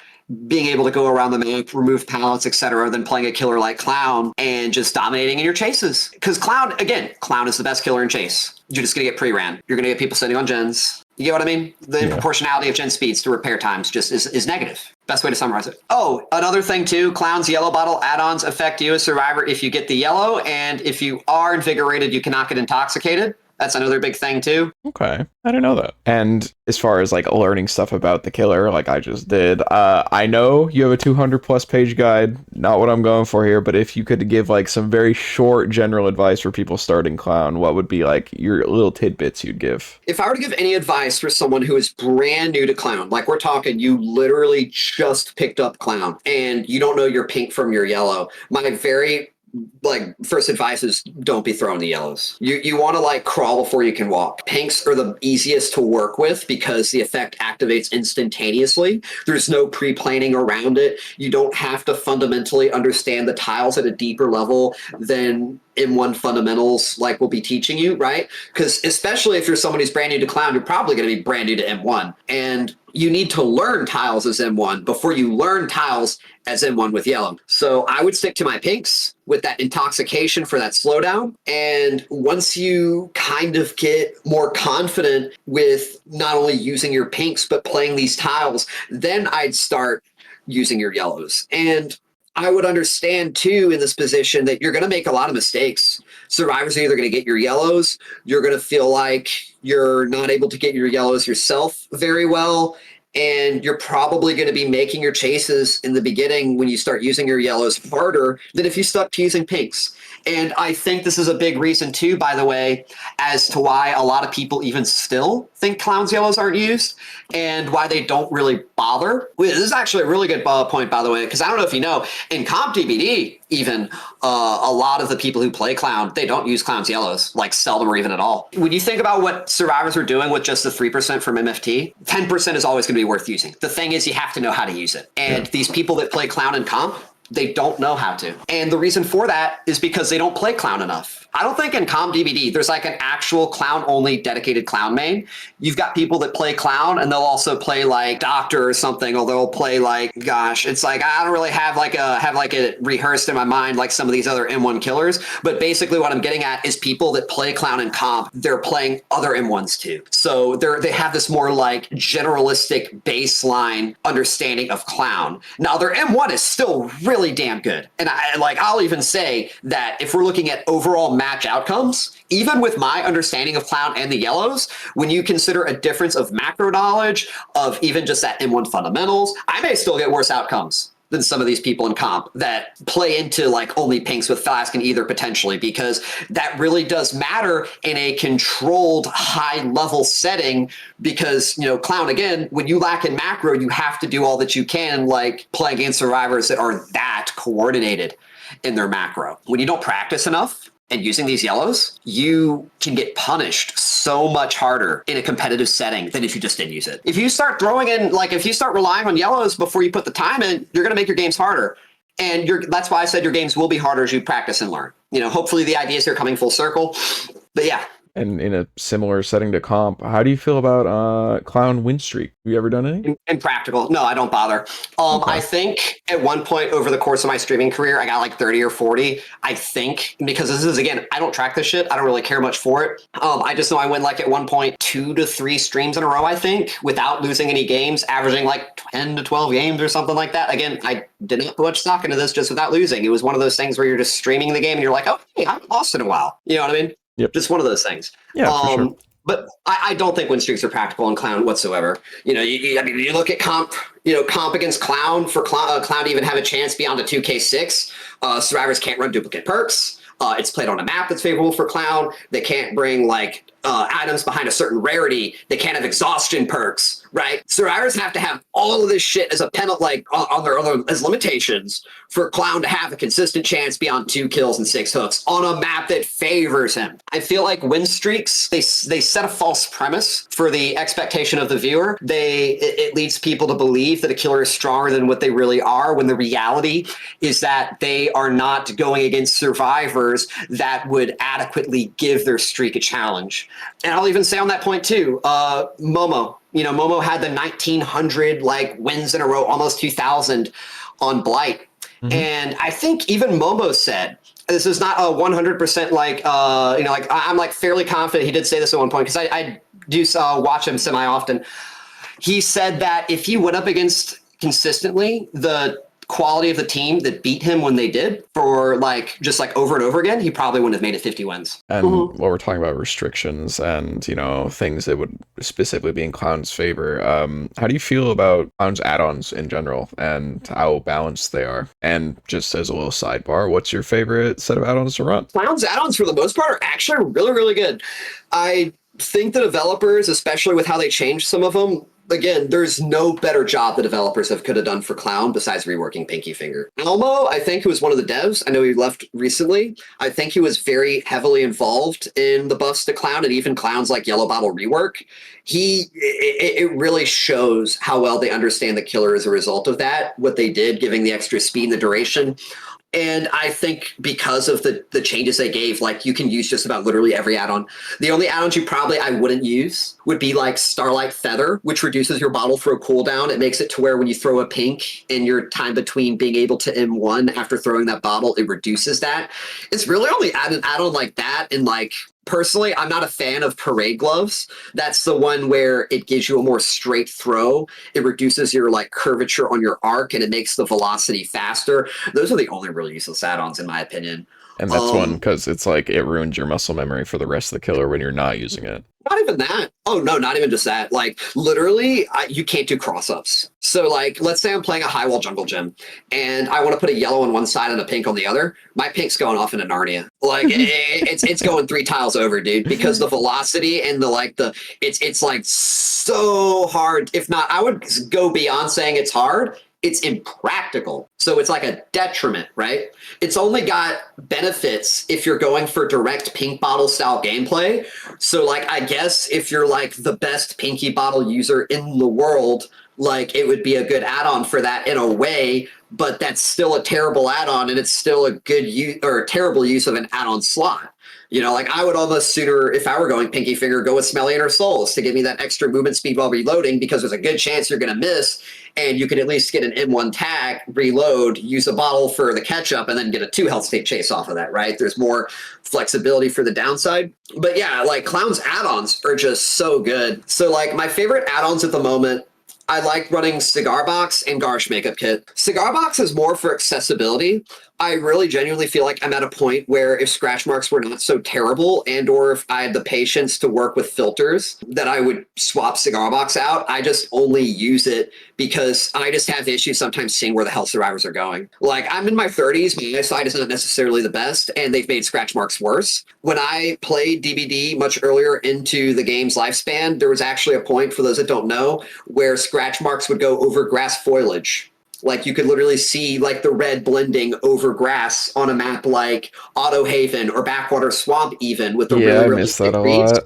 S2: being able to go around the map, remove pallets, etc., than playing a killer like Clown and just dominating in your chases. Because Clown is the best killer in Chase. You're just going to get pre-ran. You're going to get people sitting on gens. You get what I mean? The proportionality of gen speeds to repair times just is negative. Best way to summarize it. Oh, another thing too, Clown's yellow bottle add-ons affect you as survivor if you get the yellow, and if you are invigorated, you cannot get intoxicated. That's another big thing too.
S1: Okay, I didn't know that. And as far as like learning stuff about the killer, like I just did, I know you have a 200 plus page guide, not what I'm going for here, but if you could give like some very short general advice for people starting Clown, what would be like your little tidbits you'd give?
S2: If I were to give any advice for someone who is brand new to Clown, like we're talking, you literally just picked up Clown and you don't know your pink from your yellow, my very first advice is don't be throwing the yellows. You want to like crawl before you can walk. Pinks are the easiest to work with because the effect activates instantaneously. There's no pre-planning around it. You don't have to fundamentally understand the tiles at a deeper level than M1 fundamentals like will be teaching you, right? Because especially if you're someone who's brand new to Clown, you're probably going to be brand new to M1. And you need to learn tiles as M1 before you learn tiles as M1 with yellow. So I would stick to my pinks with that intoxication for that slowdown. And once you kind of get more confident with not only using your pinks, but playing these tiles, then I'd start using your yellows. And I would understand too in this position that you're going to make a lot of mistakes. Survivors are either going to get your yellows, you're going to feel like you're not able to get your yellows yourself very well, and you're probably going to be making your chases in the beginning when you start using your yellows harder than if you stuck to using pinks. And I think this is a big reason too, by the way, as to why a lot of people even still think Clown's yellows aren't used and why they don't really bother. This is actually a really good point, by the way, because I don't know if you know, in comp DBD, even a lot of the people who play Clown, they don't use Clown's yellows, like seldom or even at all. When you think about what survivors are doing with just the 3% from MFT, 10% is always going to be worth using. The thing is you have to know how to use it. And these people that play Clown in comp, they don't know how to. And the reason for that is because they don't play Clown enough. I don't think in comp DBD, there's like an actual Clown only dedicated Clown main. You've got people that play Clown and they'll also play like Doctor or something, or they'll play like, gosh, it's like, I don't really have it rehearsed in my mind like some of these other M1 killers. But basically what I'm getting at is people that play Clown in comp, they're playing other M1s too. So they have this more like generalistic baseline understanding of Clown. Now their M1 is still really damn good. And I'll even say that if we're looking at overall match outcomes, even with my understanding of Clown and the yellows, when you consider a difference of macro knowledge of even just that M1 fundamentals, I may still get worse outcomes than some of these people in comp that play into like only pinks with Flask and Ether potentially, because that really does matter in a controlled high level setting. Because, you know, Clown, again, when you lack in macro, you have to do all that you can, like play against survivors that are that coordinated in their macro. When you don't practice enough and using these yellows, you can get punished so much harder in a competitive setting than if you just didn't use it. If you start throwing in, like if you start relying on yellows before you put the time in, you're going to make your games harder. And that's why I said your games will be harder as you practice and learn. You know, hopefully the ideas here coming full circle. But yeah.
S1: And in a similar setting to comp, how do you feel about Clown Winstreak? Have you ever done any?
S2: Impractical. No, I don't bother. Okay. I think at one point over the course of my streaming career, I got like 30 or 40. I think, because this is, again, I don't track this shit. I don't really care much for it. I just know I went like at one point 2 to 3 streams in a row, I think, without losing any games, averaging like 10 to 12 games or something like that. Again, I did not put much stock into this just without losing. It was one of those things where you're just streaming the game and you're like, oh, hey, I haven't lost in a while. You know what I mean?
S1: Yep.
S2: Just one of those things.
S1: Yeah, for sure.
S2: But I don't think win streaks are practical in Clown whatsoever. I mean, you look at comp against Clown for Clown to even have a chance beyond a 2K6. Survivors can't run duplicate perks. It's played on a map that's favorable for Clown. They can't bring like items behind a certain rarity. They can't have exhaustion perks, right? Survivors have to have all of this shit as a penalty, like on their other as limitations for Clown to have a consistent chance beyond 2 kills and 6 hooks on a map that favors him. I feel like win streaks, they set a false premise for the expectation of the viewer. It leads people to believe that a killer is stronger than what they really are, when the reality is that they are not going against survivors that would adequately give their streak a challenge. And I'll even say on that point too, Momo. Momo had the 1,900 like wins in a row, almost 2,000 on Blight. Mm-hmm. And I think even Momo said, this is not a 100% like, I'm like fairly confident he did say this at one point, because I do watch him semi-often. He said that if he went up against consistently the quality of the team that beat him when they did for like just like over and over again, he probably wouldn't have made it 50 wins.
S1: And while we're talking about restrictions and things that would specifically be in Clown's favor, how do you feel about Clown's add-ons in general and how balanced they are? And just as a little sidebar, what's your favorite set of add-ons to run?
S2: Clown's add-ons for the most part are actually really, really good. I think the developers, especially with how they changed some of them, again, there's no better job the developers could have done for Clown besides reworking Pinky Finger. Elmo, I think, who was one of the devs, I know he left recently, I think he was very heavily involved in the buffs to Clown and even Clown's like Yellow Bottle rework. It really shows how well they understand the killer as a result of that, what they did, giving the extra speed and the duration. And I think because of the changes they gave, like you can use just about literally every add-on. The only add-ons I wouldn't use would be like Starlight Feather, which reduces your bottle throw cooldown. It makes it to where when you throw a pink in your time between being able to M1 after throwing that bottle, it reduces that. It's really only an add-on like that. And like, personally, I'm not a fan of Parade Gloves. That's the one where it gives you a more straight throw. It reduces your like curvature on your arc and it makes the velocity faster. Those are the only really useless add-ons in my opinion.
S1: And that's one because it's like it ruins your muscle memory for the rest of the killer when you're not using it.
S2: Not even that. Oh, no, not even just that. Like, literally, you can't do cross-ups. So, like, let's say I'm playing a high-wall jungle gym, and I want to put a yellow on one side and a pink on the other. My pink's going off into Narnia. Like, it's going 3 tiles over, dude, because the velocity and it's like so hard. If not, I would go beyond saying it's hard. It's impractical. So it's like a detriment, right? It's only got benefits if you're going for direct pink bottle style gameplay. So like, I guess if you're like the best pinky bottle user in the world, like it would be a good add-on for that in a way, but that's still a terrible add-on and it's still a good use or a terrible use of an add-on slot. Like I would almost sooner, if I were going Pinky Finger, go with Smelly Inner Souls to give me that extra movement speed while reloading, because there's a good chance you're going to miss and you can at least get an M1 tag, reload, use a bottle for the catch-up, and then get a 2 health state chase off of that, right? There's more flexibility for the downside. But yeah, like Clown's add-ons are just so good. So like my favorite add-ons at the moment, I like running Cigar Box and Garsh Makeup Kit. Cigar Box is more for accessibility. I really genuinely feel like I'm at a point where if scratch marks were not so terrible and or if I had the patience to work with filters, that I would swap Cigar Box out. I just only use it because I just have issues sometimes seeing where the hell survivors are going. Like I'm in my 30s, my eyesight is not necessarily the best and they've made scratch marks worse. When I played DBD much earlier into the game's lifespan, there was actually a point, for those that don't know, where scratch marks would go over grass foliage. Like you could literally see like the red blending over grass on a map like Auto Haven or Backwater Swamp even with the really
S1: I miss that a lot.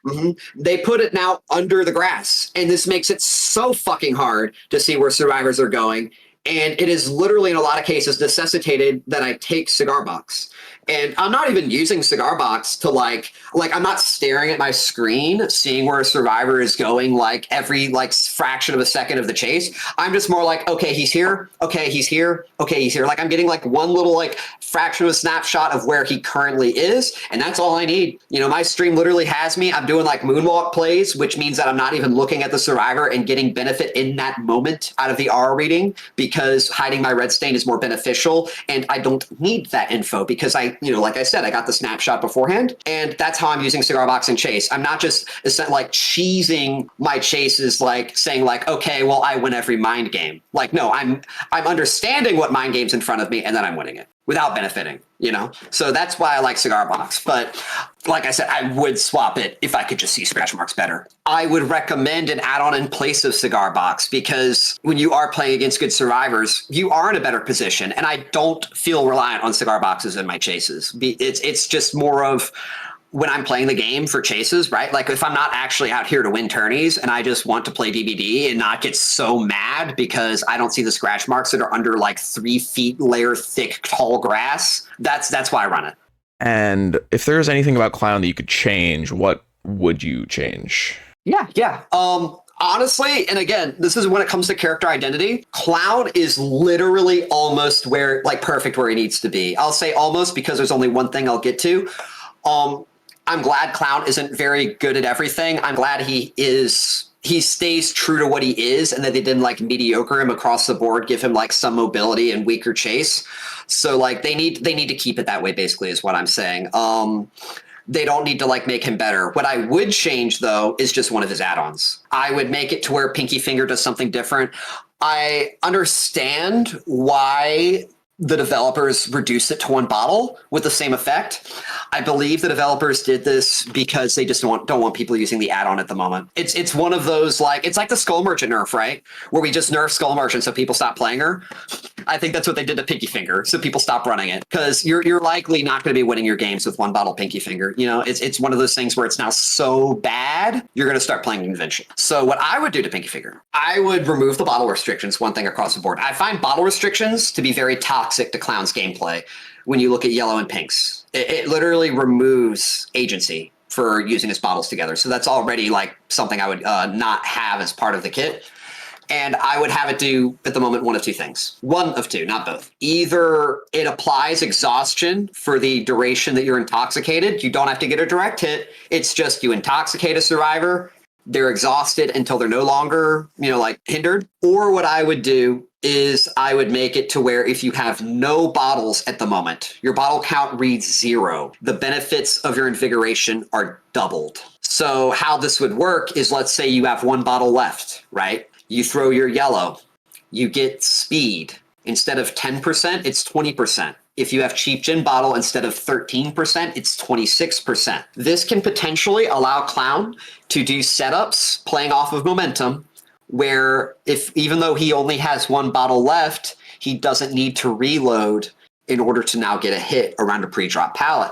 S2: Mm-hmm. They put it now under the grass, and this makes it so fucking hard to see where survivors are going. And it is literally in a lot of cases necessitated that I take Cigar Box. And I'm not even using Cigar Box to like I'm not staring at my screen, seeing where a survivor is going like every like fraction of a second of the chase. I'm just more like, okay, he's here. Okay, he's here. Okay, he's here. Like I'm getting like one little like fraction of a snapshot of where he currently is. And that's all I need. My stream literally has me. I'm doing like moonwalk plays, which means that I'm not even looking at the survivor and getting benefit in that moment out of the R reading, because because hiding my red stain is more beneficial, and I don't need that info because like I said, I got the snapshot beforehand, and that's how I'm using Cigar Box and Chase. I'm not just like cheesing my chases, like saying like, okay, well, I win every mind game. Like, no, I'm understanding what mind game's in front of me, and then I'm winning it without benefiting, So that's why I like Cigar Box. But like I said, I would swap it if I could just see scratch marks better. I would recommend an add-on in place of Cigar Box because when you are playing against good survivors, you are in a better position. And I don't feel reliant on Cigar Boxes in my chases. It's just more of when I'm playing the game for chases, right? Like if I'm not actually out here to win tourneys and I just want to play DBD and not get so mad because I don't see the scratch marks that are under like 3 feet layer thick tall grass, that's why I run it.
S1: And if there's anything about Clown that you could change, what would you change?
S2: Yeah. Honestly, and again, this is when it comes to character identity, Clown is literally almost perfect where he needs to be. I'll say almost because there's only one thing I'll get to. I'm glad Clown isn't very good at everything. I'm glad he stays true to what he is and that they didn't like mediocre him across the board, give him like some mobility and weaker chase. So like they need to keep it that way, basically, is what I'm saying. They don't need to like make him better. What I would change though is just one of his add-ons. I would make it to where Pinky Finger does something different. I understand why the developers reduced it to 1 bottle with the same effect. I believe the developers did this because they just don't want people using the add-on at the moment. It's one of those it's like the Skull Merchant nerf, right? Where we just nerf Skull Merchant so people stop playing her. I think that's what they did to Pinky Finger, so people stop running it because you're likely not going to be winning your games with 1 bottle Pinky Finger. It's one of those things where it's now so bad you're going to start playing eventually. So what I would do to Pinky Finger, I would remove the bottle restrictions. One thing across the board, I find bottle restrictions to be very toxic to Clown's gameplay. When you look at yellow and pinks, it literally removes agency for using his bottles together. So that's already like something I would not have as part of the kit. And I would have it do, at the moment, one of 2 things. One of 2, not both. Either it applies exhaustion for the duration that you're intoxicated. You don't have to get a direct hit. It's just you intoxicate a survivor. They're exhausted until they're no longer, hindered. Or what I would do is I would make it to where if you have no bottles at the moment, your bottle count reads 0. The benefits of your invigoration are doubled. So how this would work is, let's say you have 1 bottle left, right? You throw your yellow, you get speed. Instead of 10%, it's 20%. If you have cheap gin bottle, instead of 13%, it's 26%. This can potentially allow Clown to do setups playing off of momentum, where even though he only has 1 bottle left, he doesn't need to reload in order to now get a hit around a pre-drop pallet.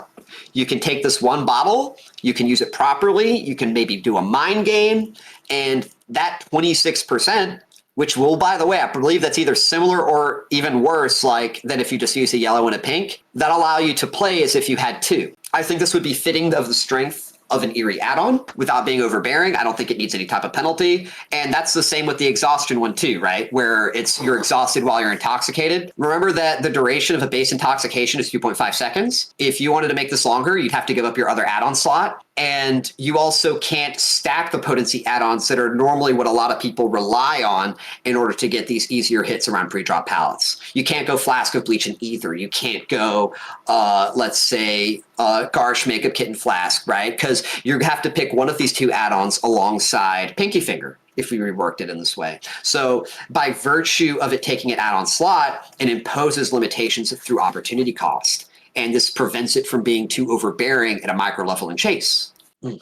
S2: You can take this 1 bottle, you can use it properly, you can maybe do a mind game, and that 26%, which will, by the way, I believe that's either similar or even worse than if you just use a yellow and a pink, that'll allow you to play as if you had 2. I think this would be fitting of the strength of an Eerie add-on without being overbearing. I don't think it needs any type of penalty. And that's the same with the exhaustion one too, right? Where you're exhausted while you're intoxicated. Remember that the duration of a base intoxication is 2.5 seconds. If you wanted to make this longer, you'd have to give up your other add-on slot. And you also can't stack the potency add-ons that are normally what a lot of people rely on in order to get these easier hits around pre-drop pallets. You can't go Flask of Bleach and Ether. You can't go, let's say, Garsh Makeup Kit and Flask, right? Because you have to pick one of these 2 add-ons alongside Pinky Finger if we reworked it in this way. So by virtue of it taking an add-on slot, it imposes limitations through opportunity cost. And this prevents it from being too overbearing at a micro level in chase.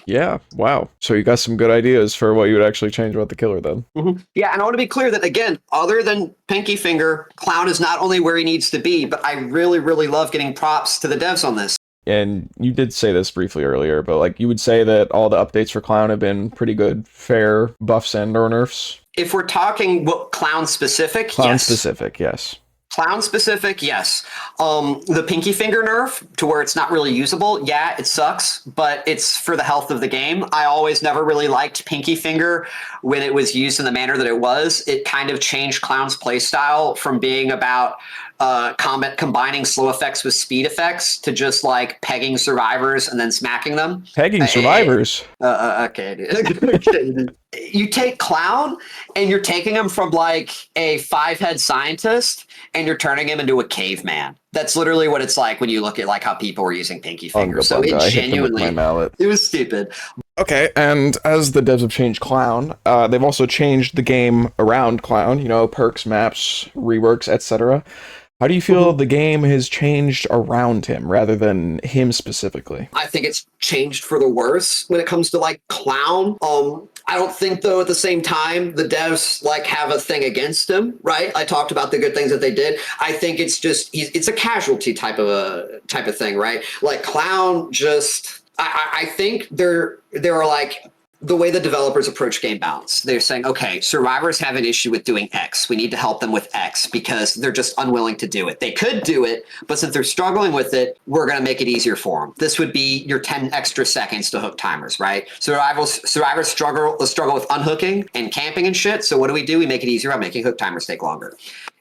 S1: Yeah, wow. So you got some good ideas for what you would actually change about the killer then.
S2: Mm-hmm. Yeah, and I want to be clear that, again, other than Pinky Finger, Clown is not only where he needs to be, but I really, really love getting props to the devs on this.
S1: And you did say this briefly earlier, but you would say that all the updates for Clown have been pretty good, fair buffs and or nerfs?
S2: If we're talking Clown specific, yes.
S1: Clown specific, yes.
S2: Clown specific, yes. The Pinky Finger nerf to where it's not really usable, yeah, it sucks, but it's for the health of the game. I always never really liked Pinky Finger when it was used in the manner that it was. It kind of changed Clown's playstyle from being about combining slow effects with speed effects to just pegging survivors and then smacking them.
S1: Pegging survivors?
S2: Okay, dude. Okay, dude. you take Clown and you're taking him from like a 5-head scientist and you're turning him into a caveman. That's literally what it's like when you look at like how people were using pinky fingers. So it
S1: I hit them with my
S2: genuinely,
S1: mallet.
S2: it was stupid.
S1: Okay, and as the devs have changed Clown, they've also changed the game around Clown, you know, perks, maps, reworks, etc. How do you feel the game has changed around him rather than him specifically?
S2: I think it's changed for the worse when it comes to like Clown. I don't think though at the same time the devs like have a thing against him, right? I talked about the good things that they did. I think it's just it's a casualty type of thing, right? Like Clown just I think there are like the way the developers approach game balance. They're saying, okay, survivors have an issue with doing X. We need to help them with X because they're just unwilling to do it. They could do it, but since they're struggling with it, we're going to make it easier for them. This would be your 10 extra seconds to hook timers, right? Survivors struggle with unhooking and camping and shit. So what do? We make it easier by making hook timers take longer.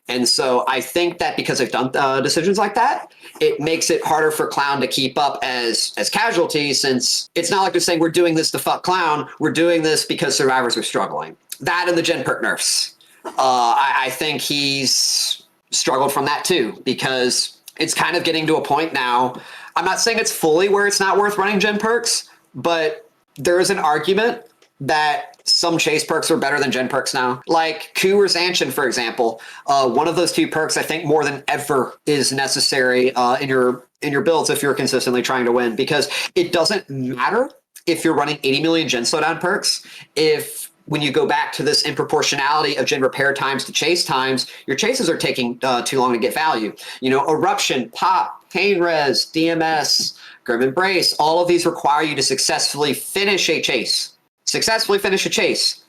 S2: And so I think that because they've done decisions like that, it makes it harder for Clown to keep up as casualty, since it's not like they're saying we're doing this to fuck Clown. We're doing this because survivors are struggling. That and the gen perk nerfs. I think he's struggled from that too, because it's kind of getting to a point now. I'm not saying it's fully where it's not worth running gen perks, but there is an argument that some chase perks are better than gen perks now. Like Coup or Zanshin, for example, one of those two perks I think more than ever is necessary in your builds if you're consistently trying to win, because it doesn't matter if you're running 80 million gen slowdown perks. If when you go back to this improportionality of gen repair times to chase times, your chases are taking too long to get value. You know, Eruption, Pop, Pain Res, DMS, Grim Embrace, all of these require you to successfully finish a chase.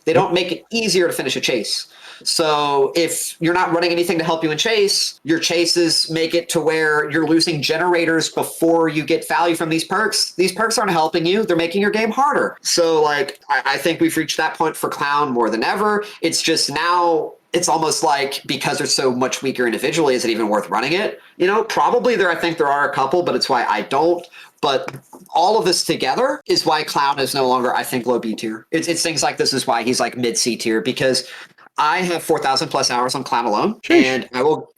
S2: They don't make it easier to finish a chase. So if you're not running anything to help you in chase, your chases make it to where you're losing generators before you get value from these perks. These perks aren't helping you. They're making your game harder. So like, I think we've reached that point for Clown more than ever. It's just now it's almost like because they're so much weaker individually, is it even worth running it? You know, probably I think there are a couple, but it's why I don't. But all of this together is why Clown is no longer, I think, low B tier. It's things like this is why he's like mid C tier, because I have 4,000 plus hours on Clown alone. Sheesh. And I will,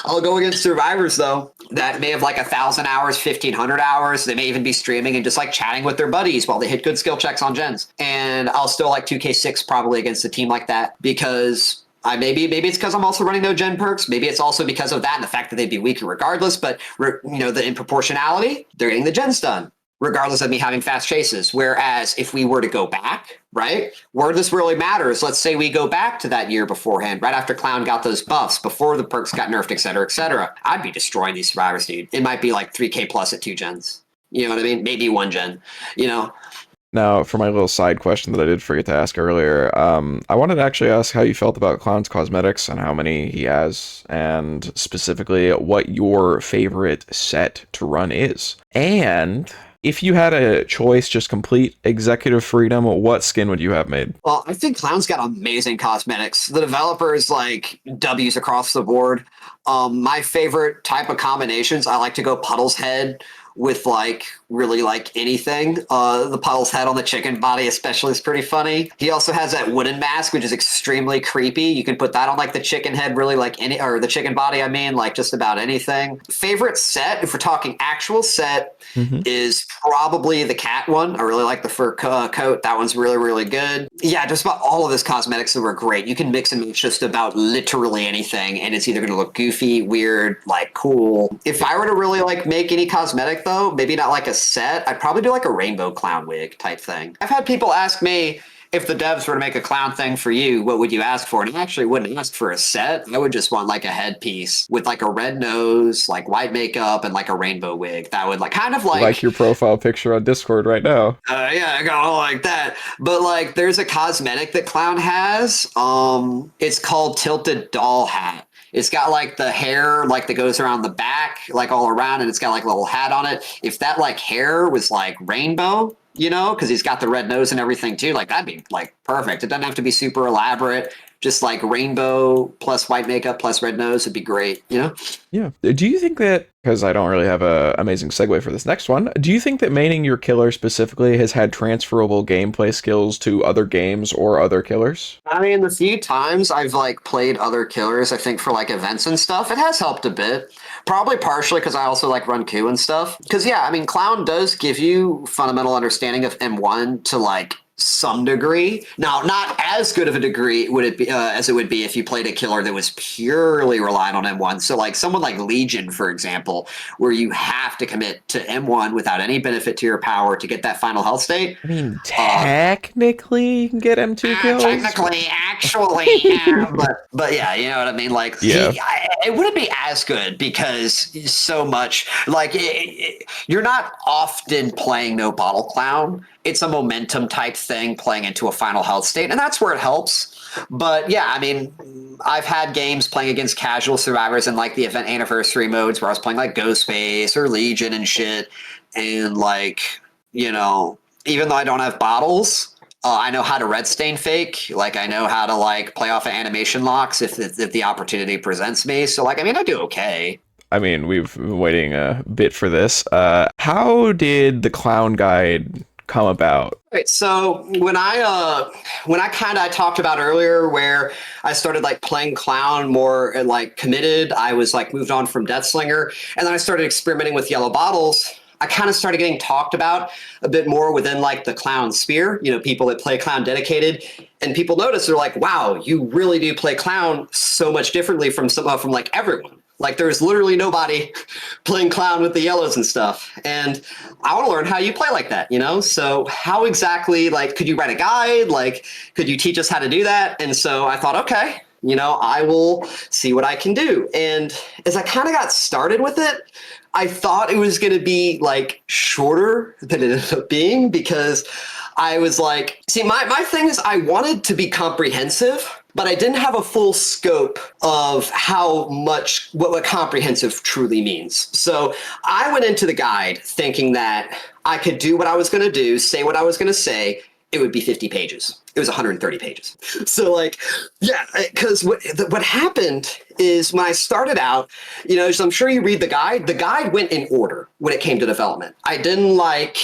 S2: I'll go against survivors though that may have like 1,000 hours, 1,500 hours. They may even be streaming and just like chatting with their buddies while they hit good skill checks on gens. And I'll still like 2K6 probably against a team like that, because maybe it's because I'm also running no gen perks. Maybe it's also because of that and the fact that they'd be weaker regardless. But you know, the in proportionality, they're getting the gens done regardless of me having fast chases. Whereas if we were to go back, right, where this really matters, let's say we go back to that year beforehand, right after Clown got those buffs, before the perks got nerfed, et cetera, I'd be destroying these survivors, dude. It might be like 3K plus at 2 gens. You know what I mean? Maybe 1 gen, you know?
S1: Now, for my little side question that I did forget to ask earlier, I wanted to actually ask how you felt about Clown's cosmetics and how many he has, and specifically what your favorite set to run is. And if you had a choice, just complete executive freedom, what skin would you have made?
S2: Well, I think Clown's got amazing cosmetics. The developers like W's across the board. My favorite type of combinations, I like to go Puddle's Head with like really like anything. The Puddle's Head on the chicken body especially is pretty funny. He also has that wooden mask, which is extremely creepy. You can put that on like the chicken head, really like any, or the chicken body, I mean, like just about anything. Favorite set, if we're talking actual set, is probably the cat one. I really like the fur coat. That one's really, really good. Yeah, just about all of his cosmetics that were great. You can mix and match just about literally anything, and it's either going to look goofy, weird, like cool. If I were to really like make any cosmetic though, maybe not like a set, I'd probably do like a rainbow clown wig type thing. I've had people ask me, if the devs were to make a clown thing for you, what would you ask for? And I actually wouldn't ask for a set. I would just want like a headpiece with like a red nose, like white makeup, and like a rainbow wig. That would like kind of like
S1: your profile picture on Discord right now.
S2: Yeah, I got all like that. But like there's a cosmetic that Clown has. It's called Tilted Doll Hat. It's got like the hair like that goes around the back, like all around, and it's got like a little hat on it. If that like hair was like rainbow, you know, because he's got the red nose and everything too, like that'd be like perfect. It doesn't have to be super elaborate. Just like rainbow plus white makeup plus red nose would be great, you know?
S1: Yeah. Do you think that, because I don't really have a amazing segue for this next one, do you think that maining your killer specifically has had transferable gameplay skills to other games or other killers?
S2: I mean, the few times I've like played other killers, I think for like events and stuff, it has helped a bit. Probably partially because I also like run coup and stuff. Because yeah, I mean, Clown does give you fundamental understanding of M1 to like some degree. Now, not as good of a degree would it be as it would be if you played a killer that was purely reliant on M1. So like someone like Legion, for example, where you have to commit to M1 without any benefit to your power to get that final health state.
S1: I mean, technically you can get M2 kills.
S2: Technically, actually, yeah, but yeah, you know what I mean. Like,
S1: Yeah.
S2: it wouldn't be as good because so much like you're not often playing no bottle clown. It's a momentum type thing playing into a final health state, and that's where it helps. But yeah, I mean, I've had games playing against casual survivors in like the event anniversary modes where I was playing like Ghostface or Legion and shit, and like, you know, even though I don't have bottles, I know how to red stain fake. Like I know how to like play off of animation locks if the opportunity presents me. So like, I mean, I do okay.
S1: I mean, we've been waiting a bit for this. How did the clown guide come about?
S2: Right. So when I talked about earlier where I started like playing clown more and like committed, I was like moved on from Deathslinger, and then I started experimenting with yellow bottles. I kind of started getting talked about a bit more within like the clown sphere, you know, people that play clown dedicated, and people notice they're like, wow, you really do play clown so much differently from like everyone. Like there's literally nobody playing clown with the yellows and stuff. And I want to learn how you play like that, you know? So how exactly, like, could you write a guide? Like, could you teach us how to do that? And so I thought, okay, you know, I will see what I can do. And as I kind of got started with it, I thought it was going to be like shorter than it ended up being, because I was like, see, my thing is I wanted to be comprehensive, but I didn't have a full scope of how much, what comprehensive truly means. So I went into the guide thinking that I could do what I was going to do, say what I was going to say. It would be 50 pages. It was 130 pages. So like, yeah, because what happened is when I started out, you know, so I'm sure you read the guide went in order when it came to development. I didn't like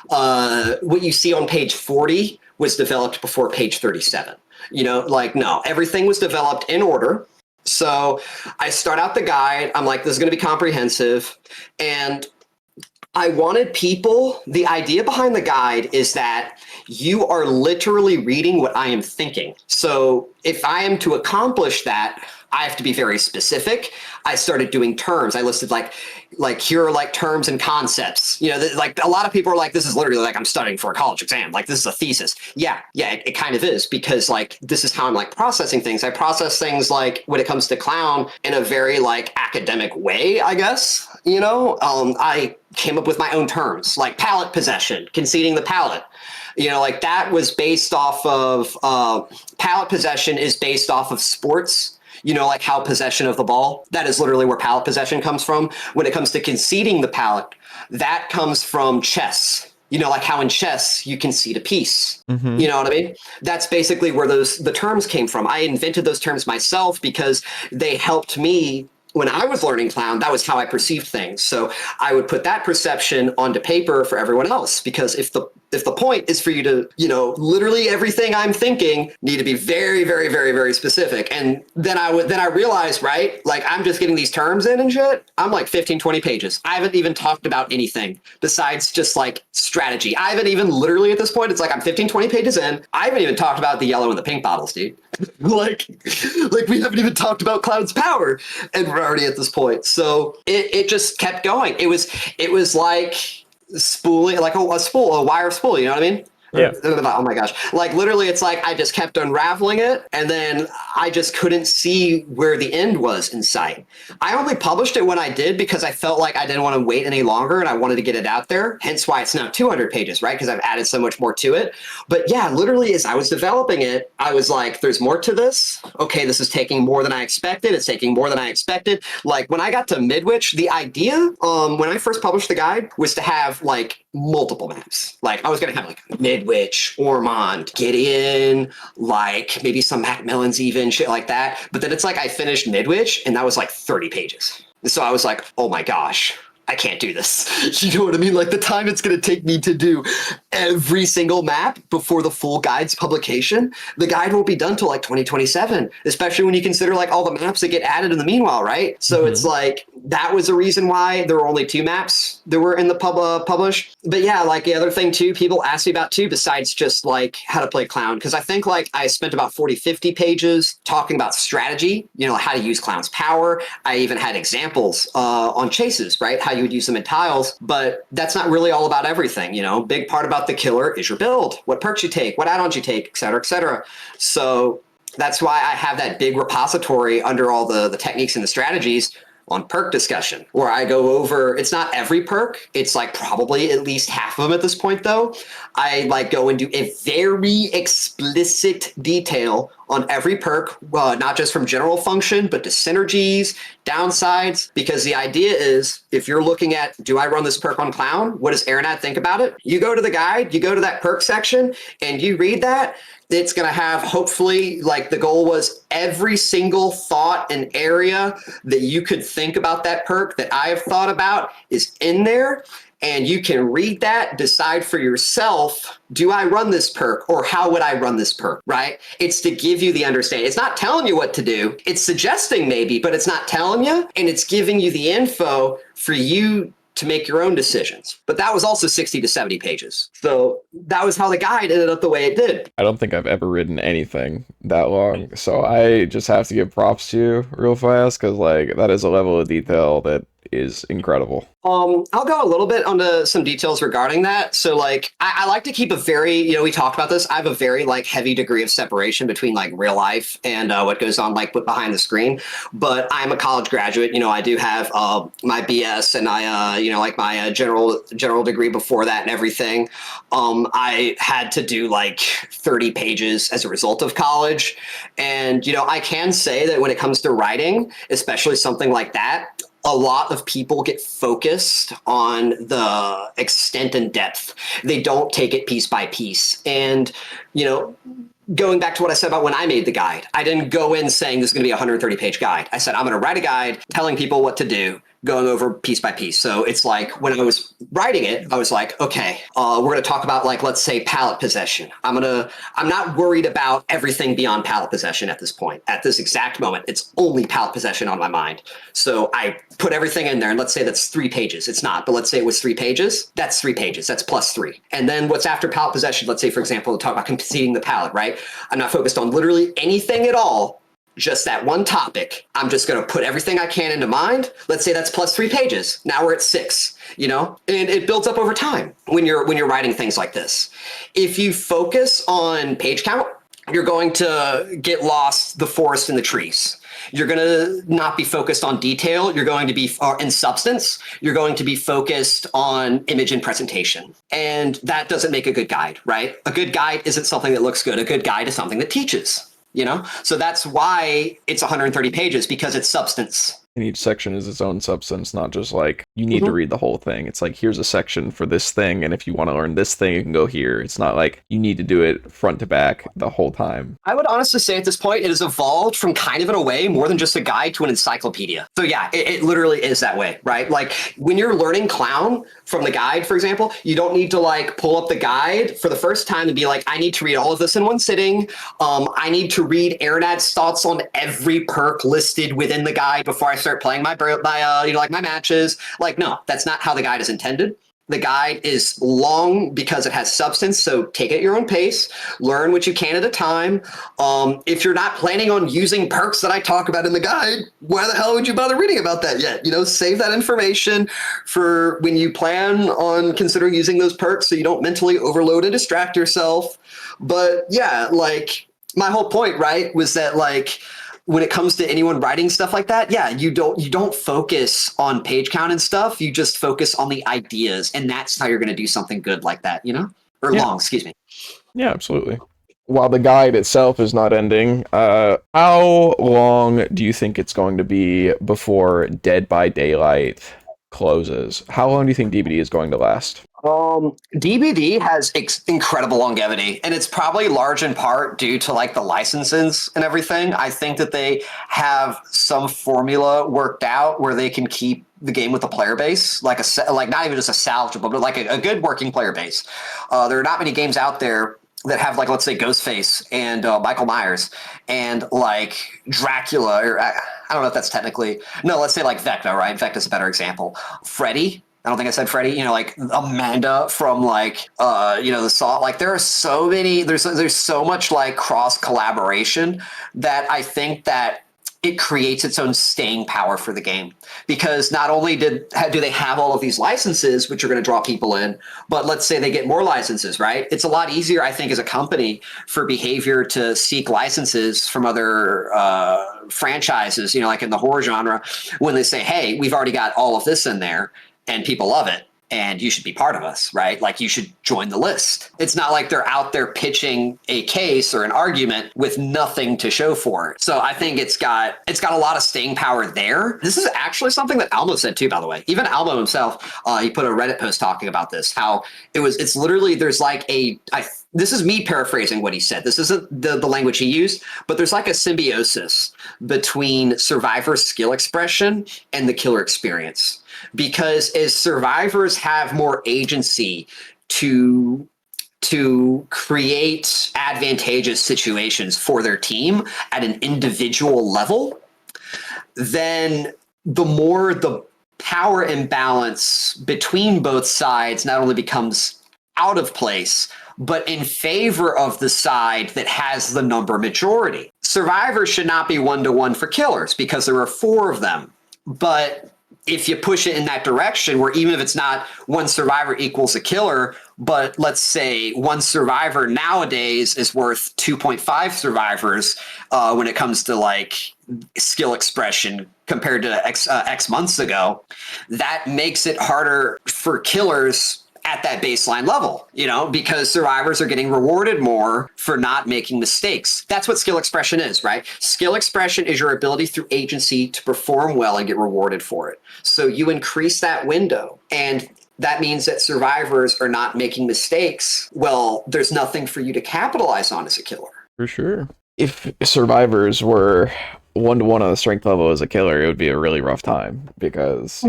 S2: what you see on page 40 was developed before page 37. You know, like, no, everything was developed in order. So I start out the guide. I'm like, this is going to be comprehensive. And I wanted people, the idea behind the guide is that you are literally reading what I am thinking. So if I am to accomplish that, I have to be very specific. I started doing terms. I listed like here are like terms and concepts. You know, like a lot of people are like, this is literally like I'm studying for a college exam. Like this is a thesis. Yeah, it kind of is, because like this is how I'm like processing things. I process things like when it comes to clown in a very like academic way, I guess. You know, I came up with my own terms like palette possession, conceding the palette. You know, like that was based off of palette possession is based off of sports. You know, like how possession of the ball, that is literally where palette possession comes from. When it comes to conceding the palette, that comes from chess. You know, like how in chess you concede a piece. Mm-hmm. You know what I mean? That's basically where the terms came from. I invented those terms myself because they helped me when I was learning clown. That was how I perceived things. So I would put that perception onto paper for everyone else, because if the point is for you to, you know, literally everything I'm thinking need to be very, very, very, very specific. And then I realized, right, like I'm just getting these terms in and shit. I'm like 15, 20 pages. I haven't even talked about anything besides just like strategy. I haven't even literally at this point, it's like I'm 15, 20 pages in. I haven't even talked about the yellow and the pink bottles, dude. like we haven't even talked about Cloud's power, and we're already at this point. So it just kept going. It was like spooling, like a wire spool, you know what I mean?
S1: Yeah.
S2: Oh my gosh. Like literally it's like I just kept unraveling it, and then I just couldn't see where the end was in sight. I only published it when I did because I felt like I didn't want to wait any longer and I wanted to get it out there. Hence why it's now 200 pages, right? Because I've added so much more to it. But yeah, literally as I was developing it, I was like, there's more to this. Okay, this is taking more than I expected. It's taking more than I expected. Like when I got to Midwich, the idea when I first published the guide was to have like multiple maps. Like I was gonna have like Midwich, Ormond, Gideon, like maybe some Macmillans even, shit like that. But then it's like I finished Midwich and that was like 30 pages. So I was like, oh my gosh, I can't do this. You know what I mean? Like the time it's going to take me to do every single map before the full guide's publication, the guide won't be done till like 2027, especially when you consider like all the maps that get added in the meanwhile, right? So it's like, that was the reason why there were only 2 maps that were in the published. But yeah, like the other thing too, people ask me about too, besides just like how to play clown. Cause I think like I spent about 40, 50 pages talking about strategy, you know, how to use clown's power. I even had examples on chases, right? How you would use them in tiles, but that's not really all about everything. You know, big part about the killer is your build, what perks you take, what add-ons you take, et cetera, et cetera. So that's why I have that big repository under all the techniques and the strategies on perk discussion, where I go over, it's not every perk, it's like probably at least half of them at this point though. I like go into a very explicit detail on every perk, not just from general function, but to synergies, downsides, because the idea is if you're looking at, do I run this perk on clown? What does Arinad think about it? You go to the guide, you go to that perk section and you read that, it's going to have hopefully like the goal was every single thought and area that you could think about that perk that I have thought about is in there. And you can read that, decide for yourself, do I run this perk or how would I run this perk, right? It's to give you the understanding. It's not telling you what to do. It's suggesting maybe, but it's not telling you. And it's giving you the info for you to make your own decisions. But that was also 60 to 70 pages. So that was how the guide ended up the way it did.
S1: I don't think I've ever written anything that long. So I just have to give props to you real fast, because like that is a level of detail that is incredible.
S2: I'll go a little bit onto some details regarding that. So like, I like to keep a very, you know, we talked about this. I have a very like heavy degree of separation between like real life and what goes on like behind the screen. But I'm a college graduate. You know, I do have my BS and I, you know, like my general degree before that and everything. I had to do like 30 pages as a result of college. And, you know, I can say that when it comes to writing, especially something like that, a lot of people get focused on the extent and depth. They don't take it piece by piece. And, you know, going back to what I said about when I made the guide, I didn't go in saying this is going to be a 130-page guide. I said, I'm going to write a guide telling people what to do, going over piece by piece. So it's like when I was writing it, I was like, okay, we're going to talk about like, let's say pallet possession. I'm not worried about everything beyond pallet possession at this point. At this exact moment, it's only pallet possession on my mind. So I put everything in there and let's say that's 3 pages. It's not, but let's say it was 3 pages. That's 3 pages. That's +3. And then what's after pallet possession? Let's say, for example, talk about completing the pallet, right? I'm not focused on literally anything at all. Just that one topic. I'm just going to put everything I can into mind. Let's say that's +3 pages. Now we're at 6, you know, and it builds up over time when you're writing things like this. If you focus on page count, you're going to get lost the forest and the trees. You're going to not be focused on detail. You're going to be in substance. You're going to be focused on image and presentation. And that doesn't make a good guide, right? A good guide isn't something that looks good. A good guide is something that teaches. You know, so that's why it's 130 pages, because it's substance.
S1: And each section is its own substance, not just like you need to read the whole thing. It's like, here's a section for this thing, and if you want to learn this thing, you can go here. It's not like you need to do it front to back the whole time.
S2: I would honestly say at this point, it has evolved from kind of in a way more than just a guide to an encyclopedia. So yeah, it literally is that way, right? Like when you're learning clown from the guide, for example, you don't need to like pull up the guide for the first time and be like, I need to read all of this in one sitting. I need to read Arinad's thoughts on every perk listed within the guide before I start playing my matches. Like, no, that's not how the guide is intended. The guide is long because it has substance, so take it at your own pace, learn what you can at a time. If you're not planning on using perks that I talk about in the guide, why the hell would you bother reading about that yet? You know, save that information for when you plan on considering using those perks so you don't mentally overload and distract yourself. But yeah, like my whole point, right, was that like, when it comes to anyone writing stuff like that, yeah, you don't focus on page count and stuff. You just focus on the ideas, and that's how you're going to do something good like that, you know? Or long, excuse me.
S1: Yeah, absolutely. While the guide itself is not ending, how long do you think it's going to be before Dead by Daylight closes? How long do you think DBD is going to last?
S2: DBD has incredible longevity, and it's probably large in part due to like the licenses and everything. I think that they have some formula worked out where they can keep the game with a player base, like like not even just a salvageable, but like a good working player base. There are not many games out there that have like, let's say, Ghostface and Michael Myers and like Dracula, or I don't know if that's technically, no, let's say like Vecna, right? Vecna's a better example. Freddy. I don't think I said Freddy, like Amanda from like, the Saw. Like there are so many, there's so much like cross collaboration that I think that it creates its own staying power for the game, because not only do they have all of these licenses, which are going to draw people in, but let's say they get more licenses, right? It's a lot easier, I think, as a company for Behavior to seek licenses from other franchises, like in the horror genre, when they say, hey, we've already got all of this in there and people love it, and you should be part of us, right? Like you should join the list. It's not like they're out there pitching a case or an argument with nothing to show for it. So I think it's got a lot of staying power there. This is actually something that Almo said too, by the way. Even Almo himself, he put a Reddit post talking about this, how it's literally, there's like this is me paraphrasing what he said. This isn't the language he used, but there's like a symbiosis between survivor skill expression and the killer experience. Because as survivors have more agency to create advantageous situations for their team at an individual level, then the more the power imbalance between both sides not only becomes out of place, but in favor of the side that has the number majority. Survivors should not be 1-to-1 for killers because there are 4 of them. But if you push it in that direction, where even if it's not 1 survivor equals a killer, but let's say 1 survivor nowadays is worth 2.5 survivors when it comes to like skill expression compared to X months ago, that makes it harder for killers at that baseline level, because survivors are getting rewarded more for not making mistakes. That's what skill expression is, right? Skill expression is your ability through agency to perform well and get rewarded for it. So you increase that window, and that means that survivors are not making mistakes. Well, there's nothing for you to capitalize on as a killer.
S1: For sure. If survivors were 1-to-1 on the strength level as a killer, it would be a really rough time because,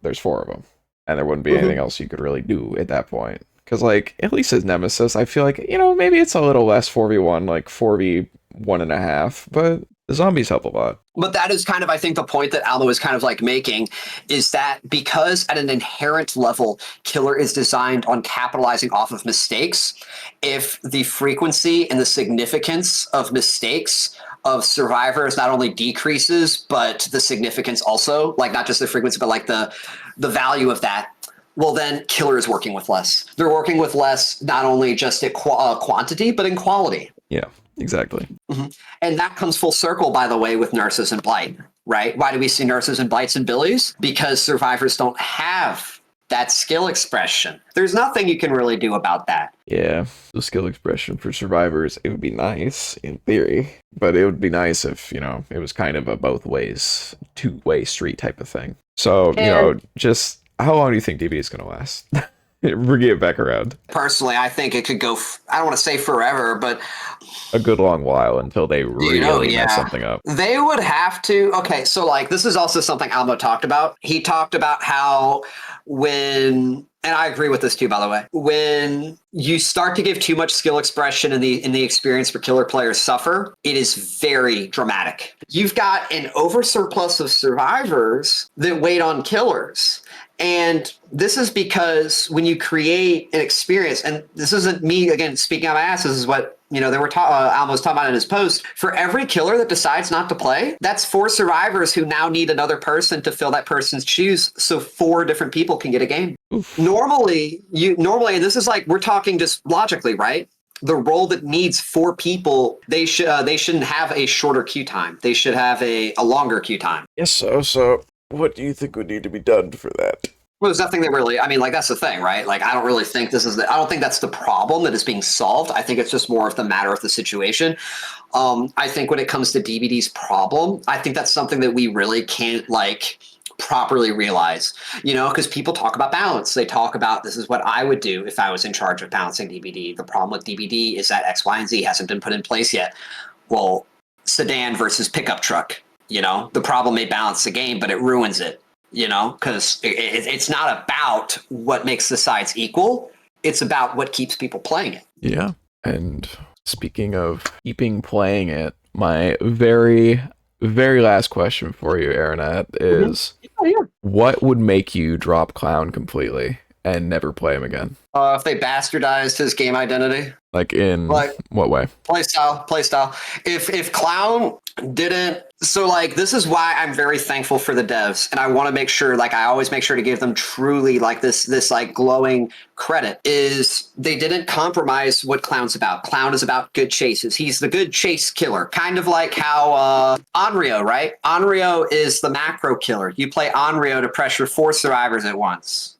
S1: there's 4 of them. And there wouldn't be anything else you could really do at that point. Because, like, at least as Nemesis, I feel like, maybe it's a little less 4v1, like 4v1.5, but the zombies help a lot.
S2: But that is kind of, I think, the point that Almo is kind of like making, is that because at an inherent level, killer is designed on capitalizing off of mistakes, if the frequency and the significance of mistakes of survivors not only decreases, but the significance also, like not just the frequency, but like the value of that, well, then killer is working with less. They're working with less, not only just at quantity, but in quality.
S1: Yeah, exactly.
S2: Mm-hmm. And that comes full circle, by the way, with nurses and blight, right? Why do we see nurses and blights and billies? Because survivors don't have that skill expression. There's nothing you can really do about that.
S1: Yeah, the skill expression for survivors, it would be nice in theory, but it would be nice if, it was kind of a both ways, 2-way street type of thing. So, just how long do you think DB is going to last? Bring it back around.
S2: Personally, I think it could go, I don't want to say forever, but
S1: a good long while until they really mess something up.
S2: They would have to. Okay, so like this is also something Almo talked about. He talked about how and I agree with this too, by the way, when you start to give too much skill expression in the experience where killer players suffer, it is very dramatic. You've got an oversurplus of survivors that wait on killers. And this is because when you create an experience, and this isn't me, again, speaking out my ass, this is what, they were Almo's talking about in his post. For every killer that decides not to play, that's 4 survivors who now need another person to fill that person's shoes, so 4 different people can get a game. Oof. Normally, and this is like, we're talking just logically, right? The role that needs 4 people, they shouldn't have a shorter queue time. They should have a longer queue time.
S1: Yes, so what do you think would need to be done for that?
S2: Well, there's nothing that really, that's the thing, right? Like, I don't really think I don't think that's the problem that is being solved. I think it's just more of the matter of the situation. I think when it comes to DBD's problem, I think that's something that we really can't, properly realize, because people talk about balance. They talk about, this is what I would do if I was in charge of balancing DBD. The problem with DBD is that X, Y, and Z hasn't been put in place yet. Well, sedan versus pickup truck, the problem may balance the game, but it ruins it, because it's not about what makes the sides equal. It's about what keeps people playing it.
S1: Yeah. And speaking of keeping playing it, my very, very last question for you, Arinad, is what would make you drop Clown completely and never play him again?
S2: If they bastardized his game identity.
S1: Like in what way?
S2: Play style. If Clown didn't, so like, this is why I'm very thankful for the devs, and I want to make sure, like, I always make sure to give them truly like this like glowing credit, is they didn't compromise what Clown's about. Clown is about good chases. He's the good chase killer, kind of like how Onryo, right? Onryo is the macro killer. You play Onryo to pressure 4 survivors at once.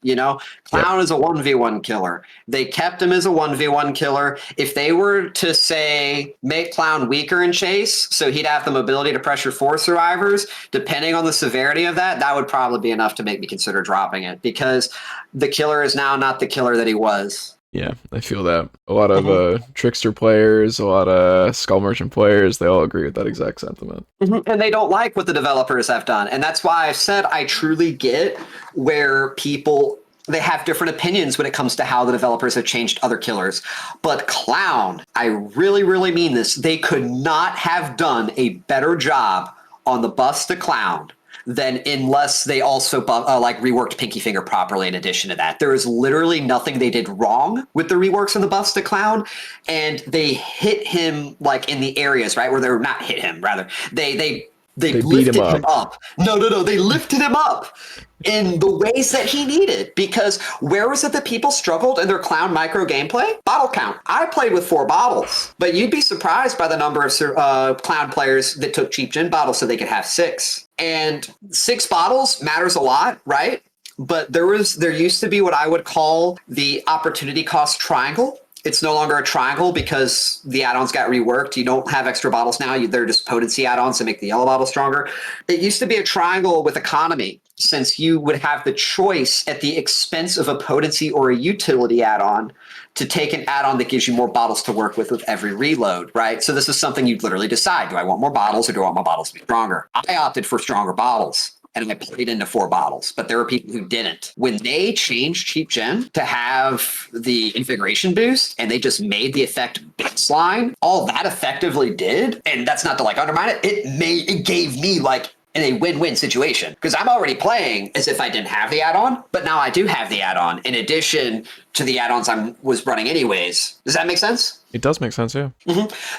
S2: Clown is a 1v1 killer. They kept him as a 1v1 killer. If they were to say make Clown weaker in chase, so he'd have the mobility to pressure 4 survivors, depending on the severity of that would probably be enough to make me consider dropping it, because the killer is now not the killer that he was.
S1: Yeah, I feel that. A lot of Trickster players, a lot of Skull Merchant players, they all agree with that exact sentiment.
S2: And they don't like what the developers have done. And that's why I said I truly get where people, they have different opinions when it comes to how the developers have changed other killers. But Clown, I really, really mean this, they could not have done a better job on the buffs to Clown than unless they also reworked Pinky Finger properly in addition to that. There is literally nothing they did wrong with the reworks and the buffs to Clown, and they hit him like in the areas, right, where they're not hit him, rather. They lifted him up. No, they lifted him up in the ways that he needed, because where was it that people struggled in their Clown micro gameplay? Bottle count. I played with 4 bottles, but you'd be surprised by the number of Clown players that took cheap gin bottles so they could have 6. And 6 bottles matters a lot, right? But there used to be what I would call the opportunity cost triangle. It's no longer a triangle because the add-ons got reworked. You don't have extra bottles now. They're just potency add-ons to make the yellow bottle stronger. It used to be a triangle with economy, since you would have the choice at the expense of a potency or a utility add-on to take an add-on that gives you more bottles to work with every reload, right? So this is something you'd literally decide. Do I want more bottles or do I want my bottles to be stronger? I opted for stronger bottles, and I played into 4 bottles, but there were people who didn't. When they changed Cheap Gen to have the invigoration boost, and they just made the effect baseline, all that effectively did, and that's not to like undermine it, it gave me like in a win-win situation, because I'm already playing as if I didn't have the add-on, but now I do have the add-on in addition to the add-ons I was running anyways. Does that make sense?
S1: It does make sense, yeah.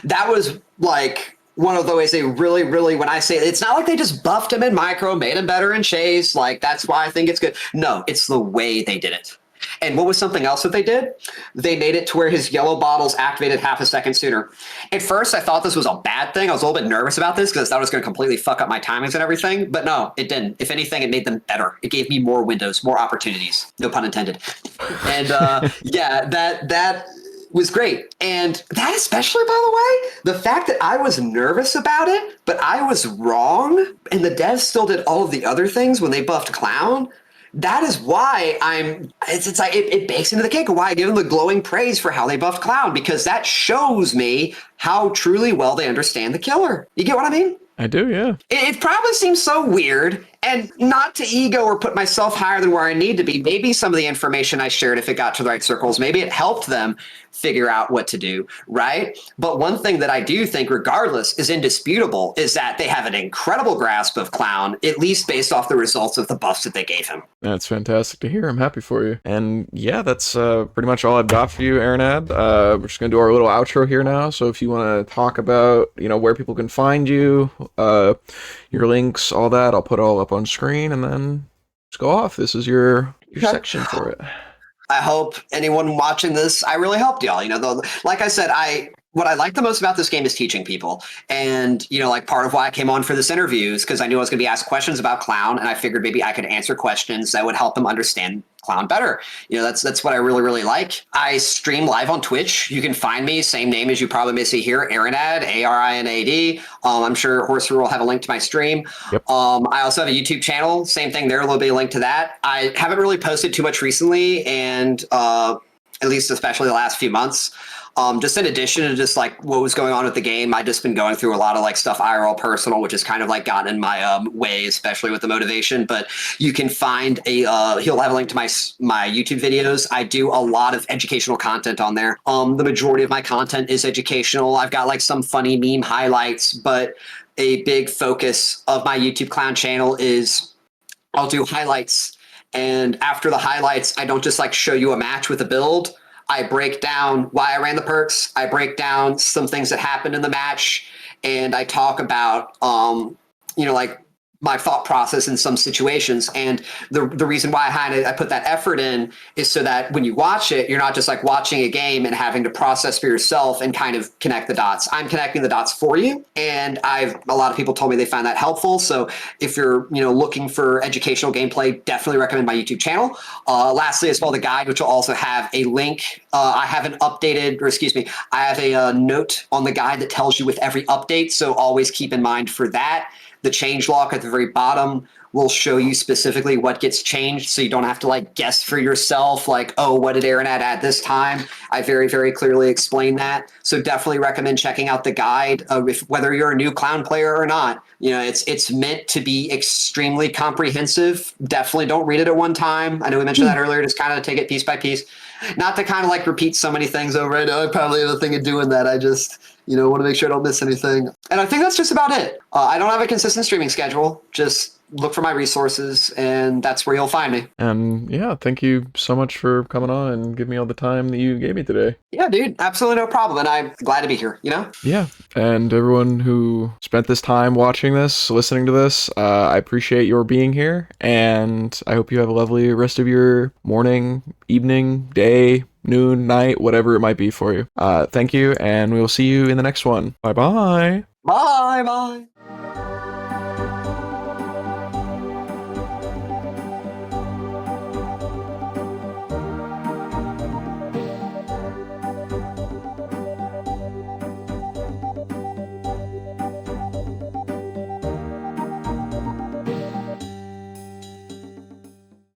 S2: That was like one of the ways they really, really, when I say it's not like they just buffed him in micro, made him better in chase, like that's why I think it's good. No, it's the way they did it. And what was something else that they did? They made it to where his yellow bottles activated half a second sooner. At first, I thought this was a bad thing. I was a little bit nervous about this because I thought it was going to completely fuck up my timings and everything. But no, it didn't. If anything, it made them better. It gave me more windows, more opportunities. No pun intended. And yeah, that was great. And that especially, by the way, the fact that I was nervous about it, but I was wrong, and the devs still did all of the other things when they buffed Clown, that is why it's like it bakes into the cake of why I give them the glowing praise for how they buffed Clown, because that shows me how truly well they understand the killer. You get what I mean?
S1: I do, yeah.
S2: It probably seems so weird, and not to ego or put myself higher than where I need to be. Maybe some of the information I shared, if it got to the right circles, maybe it helped them figure out what to do, right? But one thing that I do think, regardless, is indisputable is that they have an incredible grasp of Clown, at least based off the results of the buffs that they gave him.
S1: That's fantastic to hear. I'm happy for you. And yeah, that's pretty much all I've got for you, Arinad. We're just going to do our little outro here now. So if you want to talk about, where people can find you, your links, all that, I'll put it all up on screen and then just go off. This is your section for it.
S2: I hope anyone watching this, I really helped y'all. Like I said, what I like the most about this game is teaching people. And, like part of why I came on for this interview is because I knew I was going to be asked questions about Clown, and I figured maybe I could answer questions that would help them understand Clown better. That's what I really, really like. I stream live on Twitch. You can find me, same name as you probably may see here, Arinad, Arinad. I'm sure horceror will have a link to my stream.
S1: Yep.
S2: I also have a YouTube channel, same thing there, a little bit of link to that. I haven't really posted too much recently, and at least especially the last few months. Just in addition to just like what was going on with the game, I've just been going through a lot of like stuff IRL personal, which has kind of like gotten in my way, especially with the motivation. But you can find he'll have a link to my YouTube videos. I do a lot of educational content on there. The majority of my content is educational. I've got like some funny meme highlights, but a big focus of my YouTube Clown channel is I'll do highlights. And after the highlights, I don't just like show you a match with a build. I break down why I ran the perks. I break down some things that happened in the match, and I talk about, like my thought process in some situations. And the reason why I put that effort in is so that when you watch it, you're not just like watching a game and having to process for yourself and kind of connect the dots. I'm connecting the dots for you. And a lot of people told me they find that helpful. So if you're, looking for educational gameplay, definitely recommend my YouTube channel. Lastly, as well, the guide, which will also have a link. I have I have a note on the guide that tells you with every update. So always keep in mind for that. The change log at the very bottom will show you specifically what gets changed, so you don't have to like guess for yourself, like, oh, what did Arinad add this time? I very, very clearly explain that. So definitely recommend checking out the guide, whether you're a new Clown player or not. It's meant to be extremely comprehensive. Definitely don't read it at one time. I know we mentioned that earlier, just kind of take it piece by piece. Not to kind of like repeat so many things over. I know I probably have a thing of doing that. I just want to make sure I don't miss anything. And I think that's just about it. I don't have a consistent streaming schedule. Just look for my resources, and that's where you'll find me.
S1: And yeah, thank you so much for coming on and giving me all the time that you gave me today.
S2: Yeah, dude, absolutely no problem. And I'm glad to be here,
S1: Yeah, and everyone who spent this time watching this, listening to this, I appreciate your being here, and I hope you have a lovely rest of your morning, evening, day, noon, night, whatever it might be for you. Thank you, and we will see you in the next one. Bye-bye.
S2: Bye-bye.